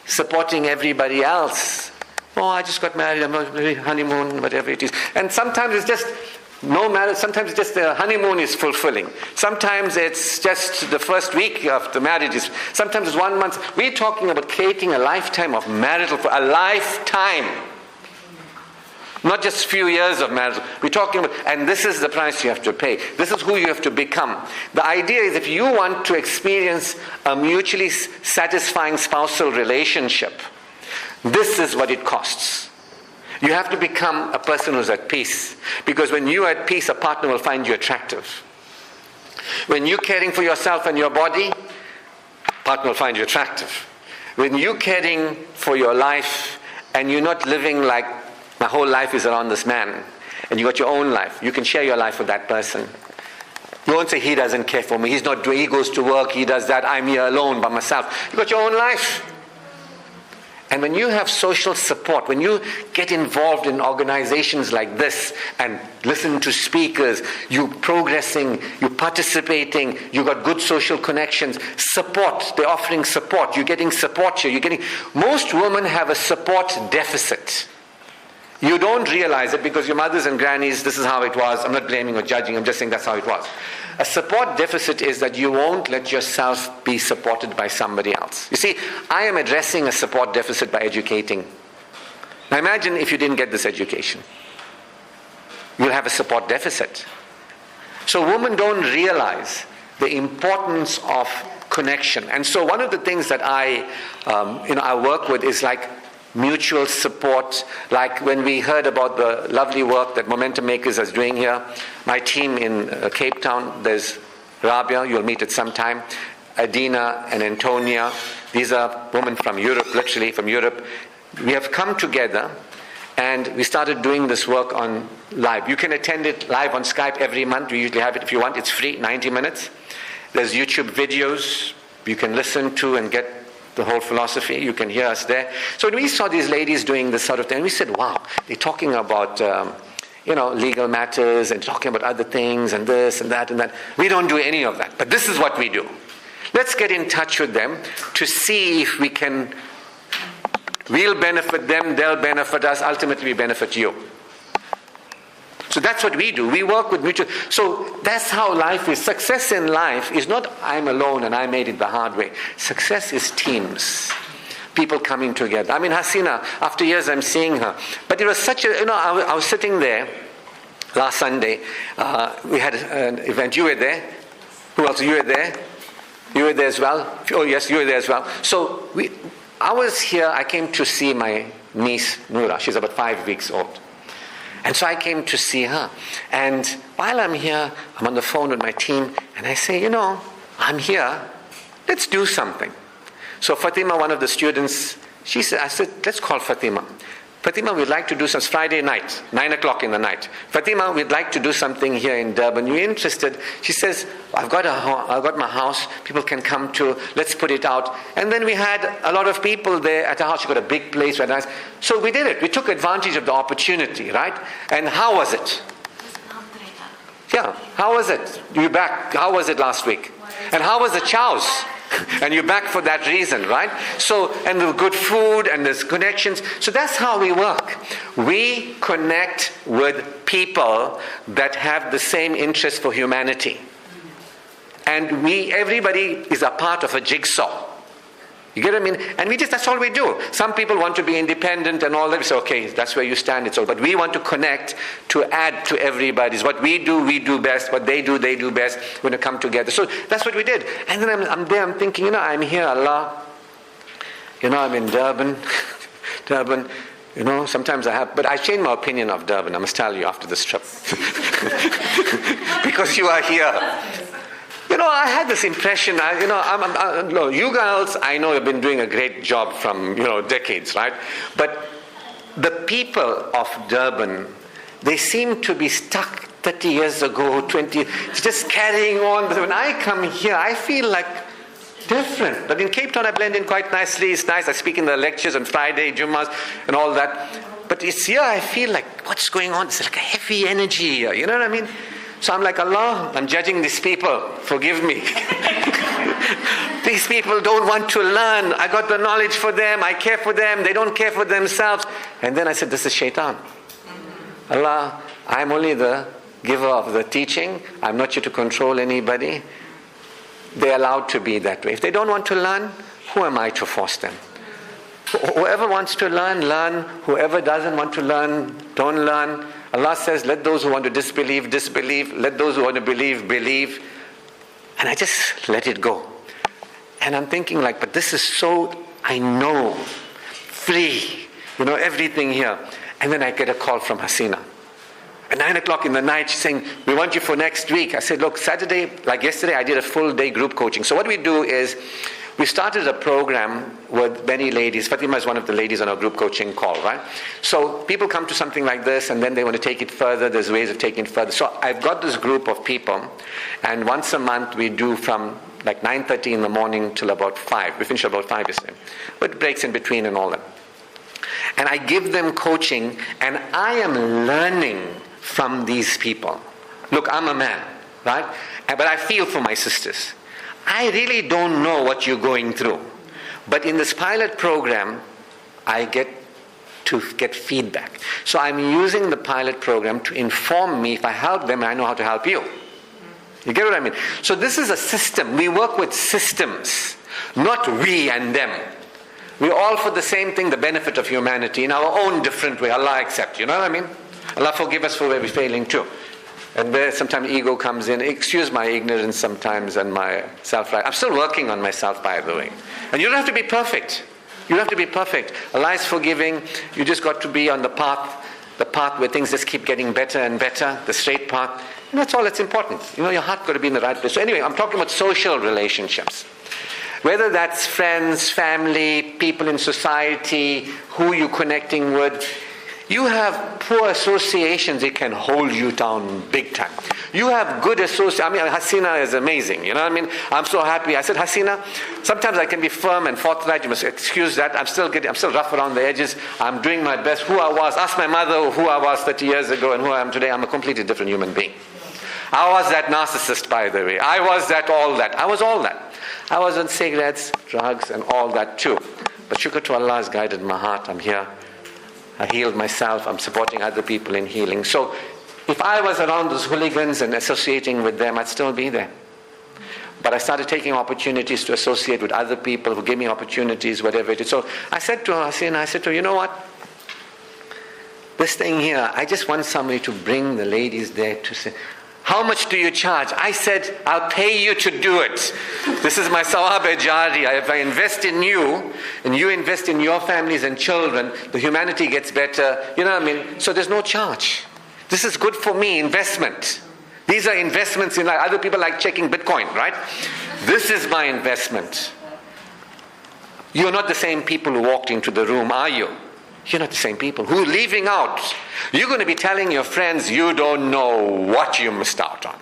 supporting everybody else. Oh, I just got married, I'm on honeymoon, whatever it is. And sometimes it's just no marriage, sometimes it's just the honeymoon is fulfilling. Sometimes it's just the first week of the marriage. Sometimes it's 1 month. We're talking about creating a lifetime of marital, a lifetime. Not just a few years of marriage. We're talking about, and this is the price you have to pay. This is who you have to become. The idea is, if you want to experience a mutually satisfying spousal relationship, this is what it costs. You have to become a person who's at peace. Because when you're at peace, a partner will find you attractive. When you're caring for yourself and your body, a partner will find you attractive. When you're caring for your life and you're not living like my whole life is around this man, and you got your own life, you can share your life with that person. You won't say, he doesn't care for me, he's not doing, he goes to work, he does that, I'm here alone by myself. You got your own life. And when you have social support, when you get involved in organizations like this and listen to speakers, you're progressing, you're participating, you got good social connections, support, they're offering support, you're getting support here, most women have a support deficit. You don't realize it because your mothers and grannies, this is how it was. I'm not blaming or judging, I'm just saying that's how it was. A support deficit is that you won't let yourself be supported by somebody else. You see, I am addressing a support deficit by educating. Now imagine if you didn't get this education. You'll have a support deficit. So women don't realize the importance of connection. And so one of the things that I work with is like mutual support. Like when we heard about the lovely work that Momentum Makers is doing here, my team in Cape Town, there's Rabia, you'll meet at some time, Adina and Antonia. These are women from Europe, literally from Europe. We have come together and we started doing this work on live. You can attend it live on Skype every month. We usually have it if you want. It's free, 90 minutes. There's YouTube videos you can listen to and get the whole philosophy. You can hear us there. So when we saw these ladies doing this sort of thing, we said, wow, they're talking about legal matters and talking about other things and this and that and that. We don't do any of that. But this is what we do. Let's get in touch with them to see if we can. We'll benefit them, they'll benefit us, ultimately we benefit you. So that's what we do. We work with mutual. So that's how life is. Success in life is not I'm alone and I made it the hard way. Success is teams. People coming together. I mean, Hasina, after years I'm seeing her. But it was such a, I was sitting there last Sunday. We had an event. You were there? Who else? You were there? You were there as well? Oh yes, you were there as well. So I was here, I came to see my niece, Noura. She's about 5 weeks old. And so I came to see her. And while I'm here, I'm on the phone with my team, and I say, I'm here, let's do something. So Fatima, one of the students, I said, let's call Fatima. Fatima, we'd like to do some Friday night, 9 o'clock in the night. Fatima, we'd like to do something here in Durban. You interested? She says, I've got my house. People can come to. Let's put it out. And then we had a lot of people there at her house. She got a big place, very nice. So we did it. We took advantage of the opportunity, right? And how was it? Yeah, how was it? You back? How was it last week? And how was the chows? And you're back for that reason, right? So, and the good food and there's connections. So that's how we work. We connect with people that have the same interest for humanity. And everybody is a part of a jigsaw. You get what I mean? And that's all we do. Some people want to be independent and all that. We say, okay, that's where you stand. It's all. But we want to connect to add to everybody's. What we do best. What they do best. We're going to come together. So that's what we did. And then I'm there, I'm thinking, I'm here, Allah. I'm in Durban. Durban. Sometimes but I changed my opinion of Durban. I must tell you after this trip. Because you are here. I had this impression, you girls, I know you've been doing a great job from, decades, right? But the people of Durban, they seem to be stuck 30 years ago, 20, just carrying on. But when I come here, I feel like different. But in Cape Town, I blend in quite nicely. It's nice. I speak in the lectures on Friday, Jummas, and all that. But it's here, I feel like, what's going on? It's like a heavy energy here. You know what I mean? So I'm like, Allah, I'm judging these people. Forgive me. These people don't want to learn. I got the knowledge for them. I care for them. They don't care for themselves. And then I said, this is shaitan. Allah, I'm only the giver of the teaching. I'm not here to control anybody. They're allowed to be that way. If they don't want to learn, who am I to force them? Whoever wants to learn, learn. Whoever doesn't want to learn, don't learn. Allah says, let those who want to disbelieve, disbelieve. Let those who want to believe, believe. And I just let it go. And I'm thinking but this is so, I know, free, everything here. And then I get a call from Hasina. At 9 o'clock in the night, she's saying, we want you for next week. I said, look, Saturday, like yesterday, I did a full day group coaching. So what we do is, we started a program with many ladies. Fatima is one of the ladies on our group coaching call, right? So people come to something like this and then they want to take it further. There's ways of taking it further. So I've got this group of people, and once a month we do from 9:30 in the morning till about 5. We finish about 5 yesterday. But breaks in between and all that. And I give them coaching, and I am learning from these people. Look, I'm a man, right? But I feel for my sisters. I really don't know what you're going through. But in this pilot program, I get to get feedback. So I'm using the pilot program to inform me. If I help them, I know how to help you. You get what I mean? So this is a system. We work with systems, not we and them. We're all for the same thing, the benefit of humanity, in our own different way. Allah accept, you know what I mean? Allah forgive us for where we're failing too. And where sometimes ego comes in. Excuse my ignorance sometimes and my self-right. I'm still working on myself, by the way. And you don't have to be perfect. You don't have to be perfect. Allah is forgiving. You just got to be on the path where things just keep getting better and better, the straight path. And that's all that's important. You know, your heart got to be in the right place. So anyway, I'm talking about social relationships. Whether that's friends, family, people in society, who you're connecting with, you have poor associations, it can hold you down big time. You have good associations. I mean, Hasina is amazing, you know what I mean? I'm so happy. I said, Hasina, sometimes I can be firm and forthright. You must excuse that. I'm still rough around the edges. I'm doing my best. Who I was, ask my mother who I was 30 years ago and who I am today. I'm a completely different human being. I was that narcissist, by the way. I was that, all that. I was all that. I was on cigarettes, drugs, and all that too. But shukr to Allah has guided my heart. I'm here. I healed myself. I'm supporting other people in healing. So if I was around those hooligans and associating with them, I'd still be there. But I started taking opportunities to associate with other people who gave me opportunities, whatever it is. So I said to her, you know what? This thing here, I just want somebody to bring the ladies there to say, how much do you charge? I said, I'll pay you to do it. This is my sawab jari. If I invest in you, and you invest in your families and children, the humanity gets better. You know what I mean? So there's no charge. This is good for me, investment. These are investments in life. Other people like checking Bitcoin, right? This is my investment. You're not the same people who walked into the room, are you? You're not the same people. Who are leaving out? You're going to be telling your friends you don't know what you missed out on.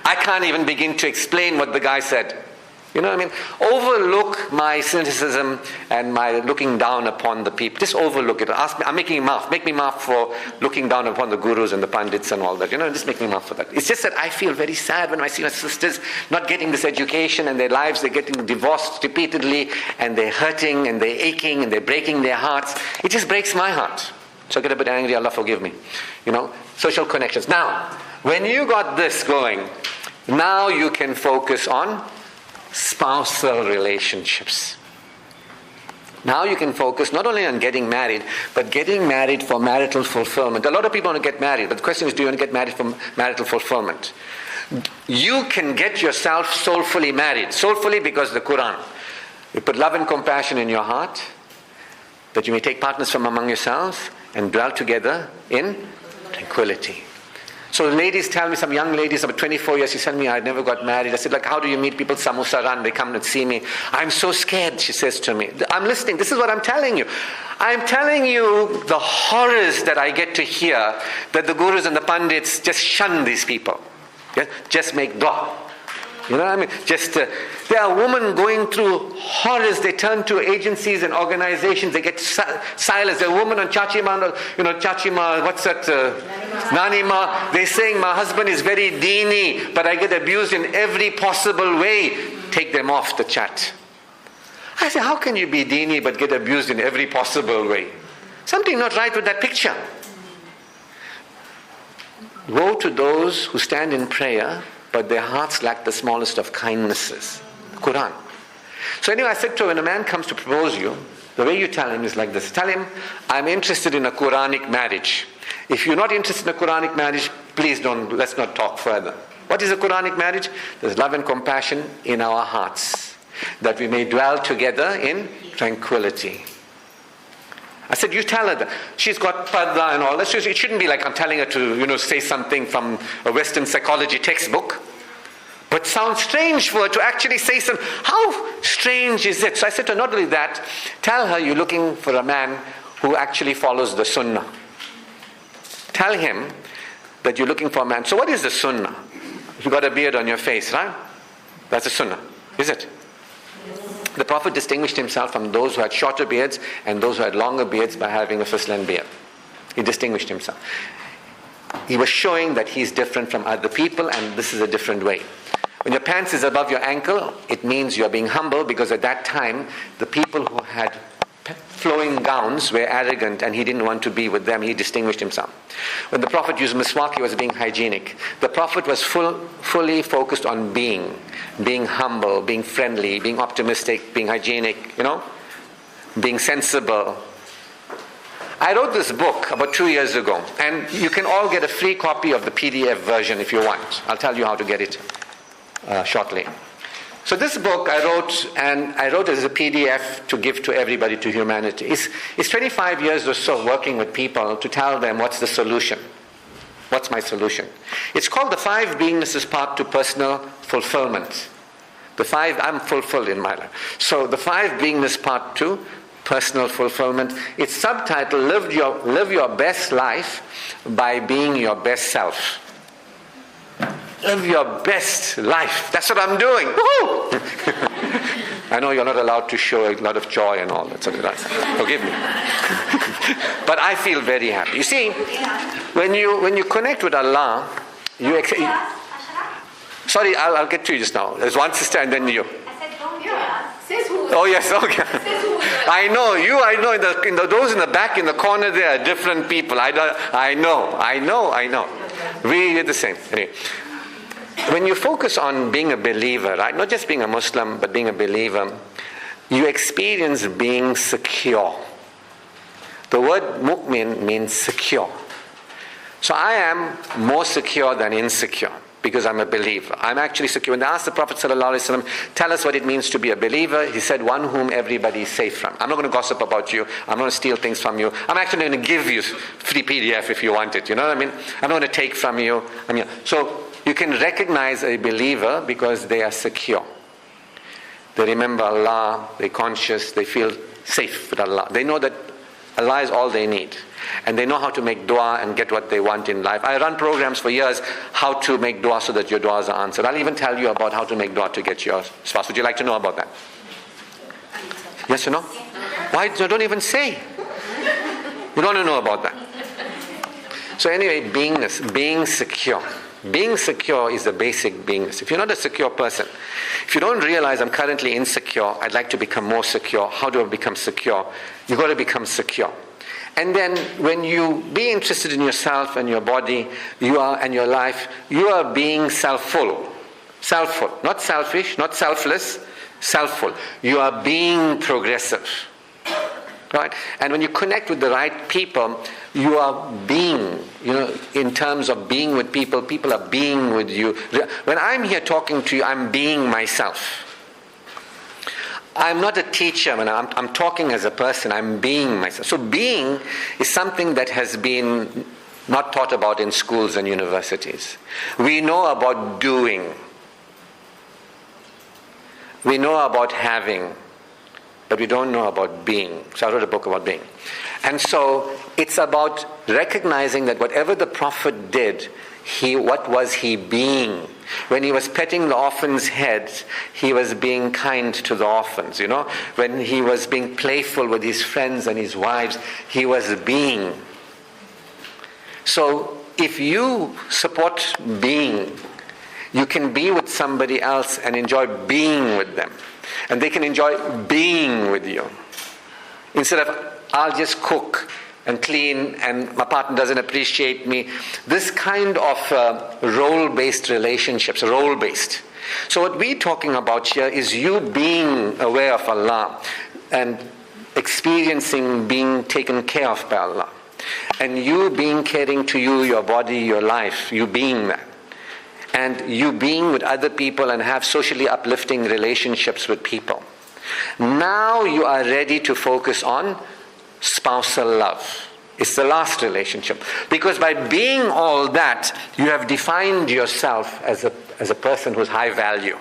I can't even begin to explain what the guy said. You know what I mean? Overlook my cynicism and my looking down upon the people. Just overlook it. Ask me, I'm making him laugh. Make me laugh for looking down upon the gurus and the pandits and all that. You know, just make me laugh for that. It's just that I feel very sad when I see my sisters not getting this education and their lives, they're getting divorced repeatedly and they're hurting and they're aching and they're breaking their hearts. It just breaks my heart. So I get a bit angry. Allah forgive me. You know, social connections. Now, when you got this going, now you can focus on spousal relationships. Now you can focus not only on getting married, but getting married for marital fulfillment. A lot of people want to get married, but the question is, do you want to get married for marital fulfillment? You can get yourself soulfully married. Soulfully because the Quran. You put love and compassion in your heart, that you may take partners from among yourselves and dwell together in tranquility. So ladies tell me, some young ladies about 24 years, she said me, I never got married. I said, like, how do you meet people? Samosa run, they come and see me. I'm so scared, she says to me. I'm listening. This is what I'm telling you. I'm telling you the horrors that I get to hear, that the gurus and the pandits just shun these people. Yeah? Just make dua. You know what I mean? There are women going through horrors. They turn to agencies and organizations. They get silenced. There are women on Chachima, Chachima, what's that? Nanima. They're saying, my husband is very deeni, but I get abused in every possible way. Take them off the chat. I say, how can you be deeni but get abused in every possible way? Something not right with that picture. Woe to those who stand in prayer, but their hearts lack the smallest of kindnesses. Quran. So anyway, I said to her, when a man comes to propose you, the way you tell him is like this. Tell him, I'm interested in a Quranic marriage. If you're not interested in a Quranic marriage, let's not talk further. What is a Quranic marriage? There's love and compassion in our hearts, that we may dwell together in tranquility. I said, you tell her that. She's got parda and all that. It shouldn't be like I'm telling her to, say something from a Western psychology textbook. But sounds strange for her to actually say something. How strange is it? So I said to her, not only that, tell her you're looking for a man who actually follows the sunnah. Tell him that you're looking for a man. So what is the sunnah? You got a beard on your face, right? That's a sunnah, is it? The Prophet distinguished himself from those who had shorter beards and those who had longer beards by having a first-length beard. He distinguished himself. He was showing that he's different from other people, and this is a different way. When your pants is above your ankle, it means you're being humble, because at that time, the people who had flowing gowns were arrogant and he didn't want to be with them. He distinguished himself. When the Prophet used miswak, he was being hygienic. The Prophet was fully focused on being humble, being friendly, being optimistic, being hygienic, being sensible. I wrote this book about 2 years ago, and you can all get a free copy of the PDF version if you want. I'll tell you how to get it shortly. So this book I wrote as a PDF to give to everybody, to humanity. It's 25 years or so working with people to tell them what's the solution. What's my solution? It's called the 5 Beingnesses Path to Personal Fulfillment. I'm fulfilled in my life. So the 5 Beingness Path to Personal Fulfillment. It's subtitled, Live Your Best Life by Being Your Best Self. Live your best life. That's what I'm doing. Woo-hoo! I know you're not allowed to show a lot of joy and all that. Forgive me. But I feel very happy. You see, when you connect with Allah, sorry, I'll get to you just now. There's one sister and then you. I said, don't says who? Oh yes, okay. I know in those in the back in the corner there are different people. I know. We did the same. Anyway. When you focus on being a believer, right? Not just being a Muslim, but being a believer, you experience being secure. The word mu'min means secure. So I am more secure than insecure because I'm a believer. I'm actually secure. When they asked the Prophet ﷺ, tell us what it means to be a believer, he said, one whom everybody is safe from. I'm not going to gossip about you. I'm not going to steal things from you. I'm actually going to give you free PDF if you want it. You know what I mean? I'm not going to take from you. So you can recognize a believer because they are secure. They remember Allah, they're conscious, they feel safe with Allah. They know that Allah is all they need. And they know how to make dua and get what they want in life. I run programs for years, how to make dua so that your duas are answered. I'll even tell you about how to make dua to get your spouse. Would you like to know about that? Yes or no? Why? Don't even say. You don't want to know about that. So anyway, beingness, being secure. Being secure is the basic beingness. If you're not a secure person, if you don't realize I'm currently insecure, I'd like to become more secure. How do I become secure? You've got to become secure. And then when you be interested in yourself and your body, and your life, you are being self-full. Self-full. Not selfish, not selfless, self-full. You are being progressive. Right? And when you connect with the right people, you are being, in terms of being with people, people are being with you. When I'm here talking to you, I'm being myself. I'm not a teacher, I'm talking as a person, I'm being myself. So being is something that has been not taught about in schools and universities. We know about doing. We know about having. But we don't know about being. So I wrote a book about being. And so it's about recognizing that whatever the Prophet did, what was he being? When he was petting the orphan's head, he was being kind to the orphans, When he was being playful with his friends and his wives, he was being. So if you support being, you can be with somebody else and enjoy being with them. And they can enjoy being with you. Instead of, I'll just cook and clean and my partner doesn't appreciate me. This kind of role-based relationships, role-based. So what we're talking about here is you being aware of Allah and experiencing being taken care of by Allah. And you being caring to you, your body, your life, you being that. And you being with other people and have socially uplifting relationships with people. Now you are ready to focus on spousal love. It's the last relationship. Because by being all that, you have defined yourself as a person who's high value.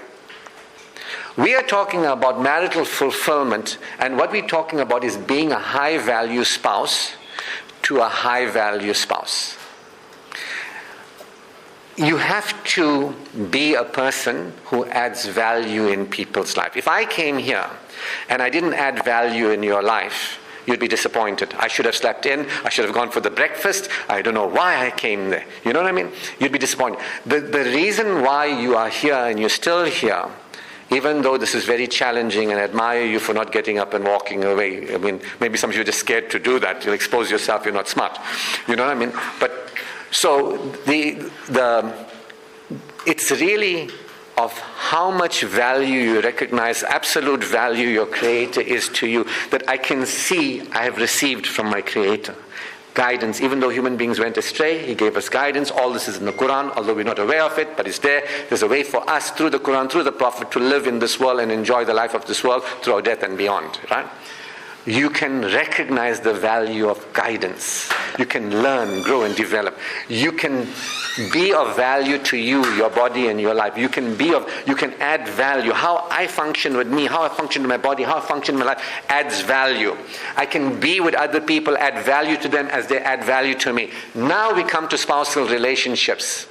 We are talking about marital fulfillment, and what we're talking about is being a high value spouse to a high value spouse. You have to be a person who adds value in people's life. If I came here and I didn't add value in your life, you'd be disappointed. I should have slept in. I should have gone for the breakfast. I don't know why I came there. You know what I mean? You'd be disappointed. The reason why you are here and you're still here even though this is very challenging, and I admire you for not getting up and walking away. I mean, maybe some of you are just scared to do that. You'll expose yourself, you're not smart. You know what I mean? But so it's really of how much value you recognize, absolute value your Creator is to you, that I can see I have received from my Creator. Guidance, even though human beings went astray, He gave us guidance. All this is in the Quran, although we're not aware of it, but it's there. There's a way for us through the Quran, through the Prophet, to live in this world and enjoy the life of this world through our death and beyond, right? You can recognize the value of guidance. You can learn, grow, and develop. You can be of value to you, your body, and your life. You can add value. How I function with me, how I function with my body, how I function in my life adds value. I can be with other people, add value to them as they add value to me. Now we come to spousal relationships.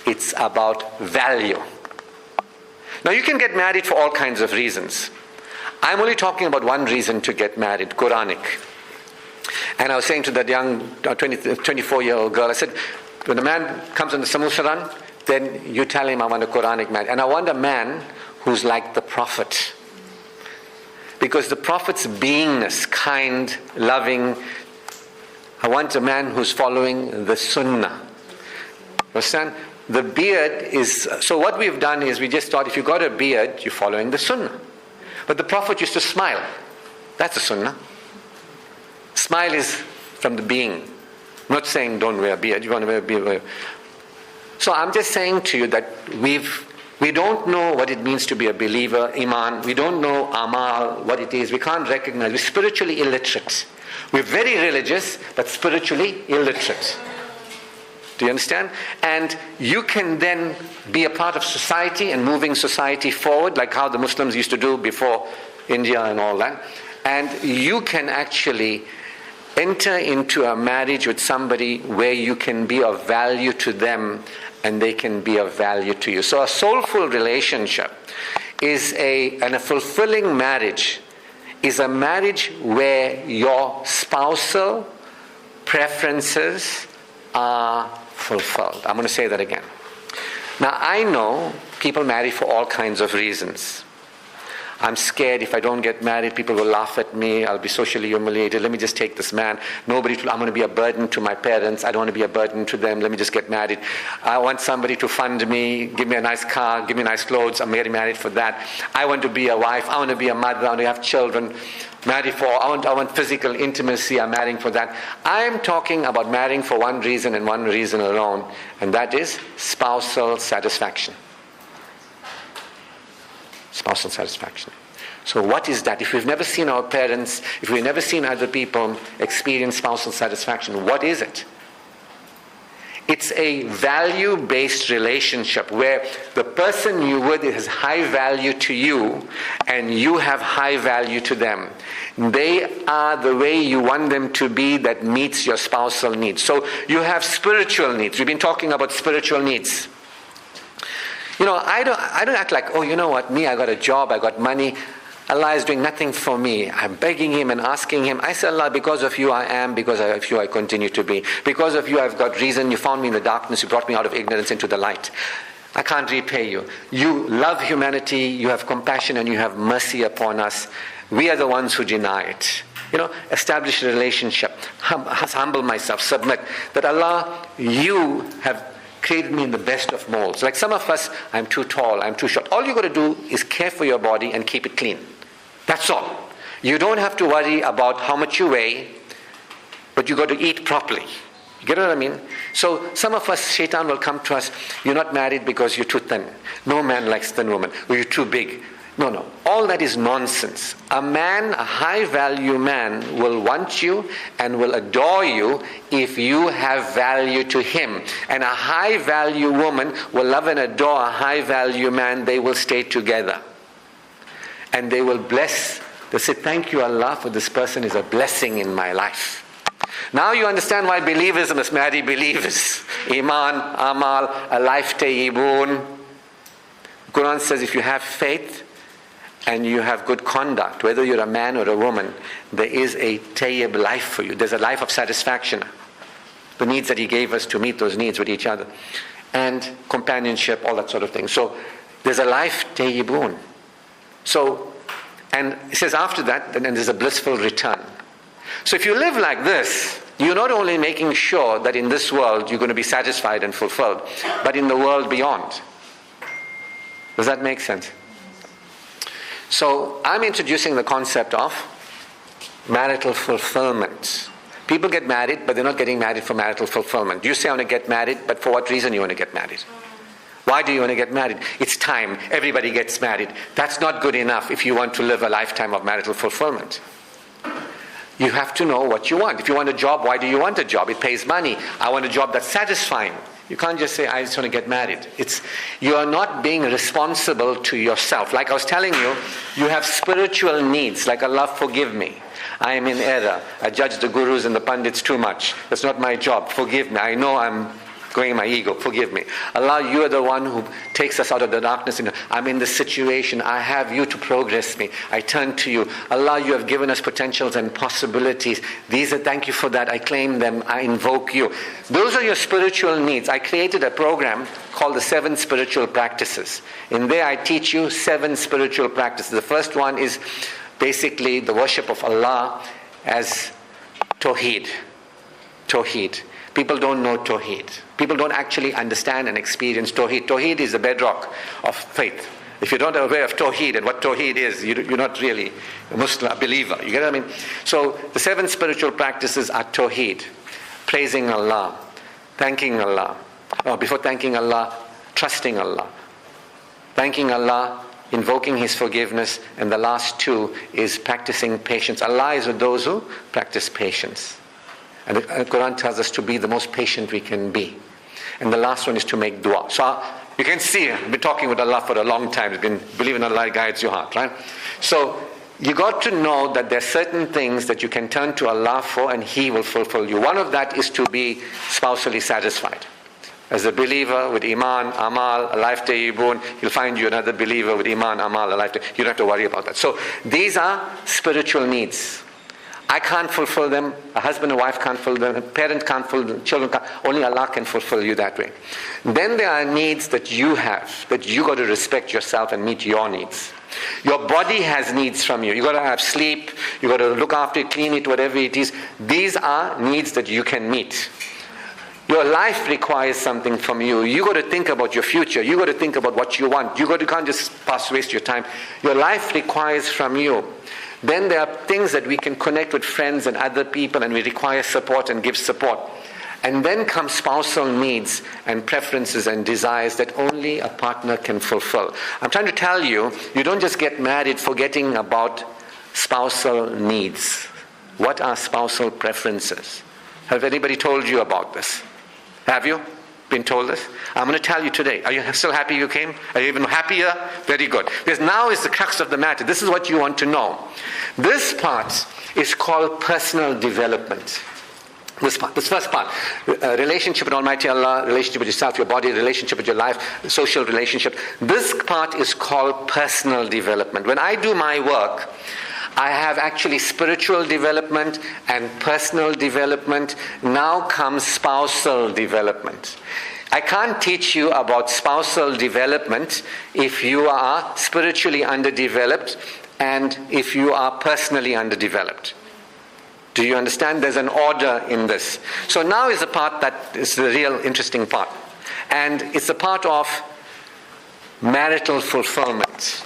It's about value. Now you can get married for all kinds of reasons. I'm only talking about one reason to get married, Quranic. And I was saying to that young 24-year-old girl, I said, when a man comes on the Samusaran, then you tell him I want a Quranic marriage. And I want a man who's like the Prophet. Because the Prophet's beingness, kind, loving, I want a man who's following the Sunnah. Understand? The beard is, so what we've done is we just thought if you got a beard, you're following the Sunnah. But the Prophet used to smile. That's a Sunnah. Smile is from the being. I'm not saying don't wear a beard. You want to wear a beard. So I'm just saying to you that we don't know what it means to be a believer, Iman. We don't know Amal, what it is. We can't recognize. We're spiritually illiterate. We're very religious, but spiritually illiterate. Do you understand? And you can then be a part of society and moving society forward, like how the Muslims used to do before India and all that. And you can actually enter into a marriage with somebody where you can be of value to them and they can be of value to you. So a soulful relationship is and a fulfilling marriage is a marriage where your spousal preferences are fulfilled. I'm going to say that again. Now, I know people marry for all kinds of reasons. I'm scared if I don't get married, people will laugh at me, I'll be socially humiliated, let me just take this man. I'm going to be a burden to my parents, I don't want to be a burden to them, let me just get married. I want somebody to fund me, give me a nice car, give me nice clothes, I'm getting married for that. I want to be a wife, I want to be a mother, I want to have children. I want physical intimacy, I'm marrying for that. I'm talking about marrying for one reason and one reason alone, and that is spousal satisfaction. Spousal satisfaction. So what is that? If we've never seen our parents, if we've never seen other people experience spousal satisfaction, what is it? It's a value-based relationship where the person you're with has high value to you and you have high value to them. They are the way you want them to be that meets your spousal needs. So you have spiritual needs. We've been talking about spiritual needs. You know, I don't act like, oh, you know what, me, I got a job, I got money. Allah is doing nothing for me. I'm begging Him and asking Him. I say, Allah, because of you I am, because of you I continue to be. Because of you I've got reason. You found me in the darkness. You brought me out of ignorance into the light. I can't repay you. You love humanity. You have compassion and you have mercy upon us. We are the ones who deny it. You know, establish a relationship. Humble myself. Submit. That Allah, you have created me in the best of molds. Like some of us, I'm too tall, I'm too short. All you got to do is care for your body and keep it clean. That's all. You don't have to worry about how much you weigh, but you got to eat properly. You get what I mean? So some of us, shaitan will come to us, you're not married because you're too thin. No man likes thin women. Or you're too big. No. All that is nonsense. A man, a high-value man, will want you and will adore you if you have value to him. And a high-value woman will love and adore a high-value man. They will stay together. And they will bless. They'll say, thank you, Allah, for this person is a blessing in my life. Now you understand why believism must marry believers. Iman, Amal, a life tayyibun. Quran says if you have faith, and you have good conduct, whether you're a man or a woman, there is a tayyib life for you. There's a life of satisfaction. The needs that He gave us to meet those needs with each other. And companionship, all that sort of thing. So there's a life tayyibun. So, and it says after that, then there's a blissful return. So if you live like this, you're not only making sure that in this world you're going to be satisfied and fulfilled, but in the world beyond. Does that make sense? So I'm introducing the concept of marital fulfillment. People get married, but they're not getting married for marital fulfillment. You say, I want to get married, but for what reason you want to get married? Why do you want to get married? It's time. Everybody gets married. That's not good enough if you want to live a lifetime of marital fulfillment. You have to know what you want. If you want a job, why do you want a job? It pays money. I want a job that's satisfying. You can't just say, I just want to get married. You are not being responsible to yourself. Like I was telling you, you have spiritual needs, like Allah forgive me. I am in error. I judge the gurus and the pandits too much. That's not my job. Forgive me. I know I'm going in my ego. Forgive me. Allah, you are the one who takes us out of the darkness. I'm in this situation. I have you to progress me. I turn to you. Allah, you have given us potentials and possibilities. Thank you for that. I claim them. I invoke you. Those are your spiritual needs. I created a program called the 7 Spiritual Practices. In there I teach you 7 spiritual practices. The first one is basically the worship of Allah as Tawheed. Tawheed. People don't know Tawheed. People don't actually understand and experience Tawheed. Tawheed is the bedrock of faith. If you're not aware of Tawheed and what Tawheed is, you're not really a Muslim, a believer. You get what I mean? So the 7 spiritual practices are Tawheed, praising Allah, thanking Allah. Before thanking Allah, trusting Allah. Thanking Allah, invoking His forgiveness, and the last 2 is practicing patience. Allah is with those who practice patience. And the Quran tells us to be the most patient we can be. And the last one is to make dua. So you can see, I've been talking with Allah for a long time. Believe in Allah guides your heart, right? So you got to know that there are certain things that you can turn to Allah for and He will fulfill you. One of that is to be spousally satisfied. As a believer with Iman, Amal, a life tayyibun, you'll find you another believer with Iman, Amal, a life tayyibun. You don't have to worry about that. So these are spiritual needs. I can't fulfill them. A husband and wife can't fulfill them. A parent can't fulfill them. Children can't. Only Allah can fulfill you that way. Then there are needs that you have, that you got to respect yourself and meet your needs. Your body has needs from you. You got to have sleep. You got to look after it, clean it, whatever it is. These are needs that you can meet. Your life requires something from you. You got to think about your future. You got to think about what you want. You can't just waste your time. Your life requires from you. Then there are things that we can connect with friends and other people, and we require support and give support. And then come spousal needs and preferences and desires that only a partner can fulfill. I'm trying to tell you, you don't just get married forgetting about spousal needs. What are spousal preferences? Have anybody told you about this? Have you been told this? I'm going to tell you today. Are you still happy you came? Are you even happier? Very good. Because now is the crux of the matter. This is what you want to know. This part is called personal development. This first part, relationship with Almighty Allah, relationship with yourself, your body, relationship with your life, social relationship. This part is called personal development. When I do my work, I have actually spiritual development and personal development. Now comes spousal development. I can't teach you about spousal development if you are spiritually underdeveloped and if you are personally underdeveloped. Do you understand? There's an order in this. So now is the part that is the real interesting part. And it's a part of marital fulfillment.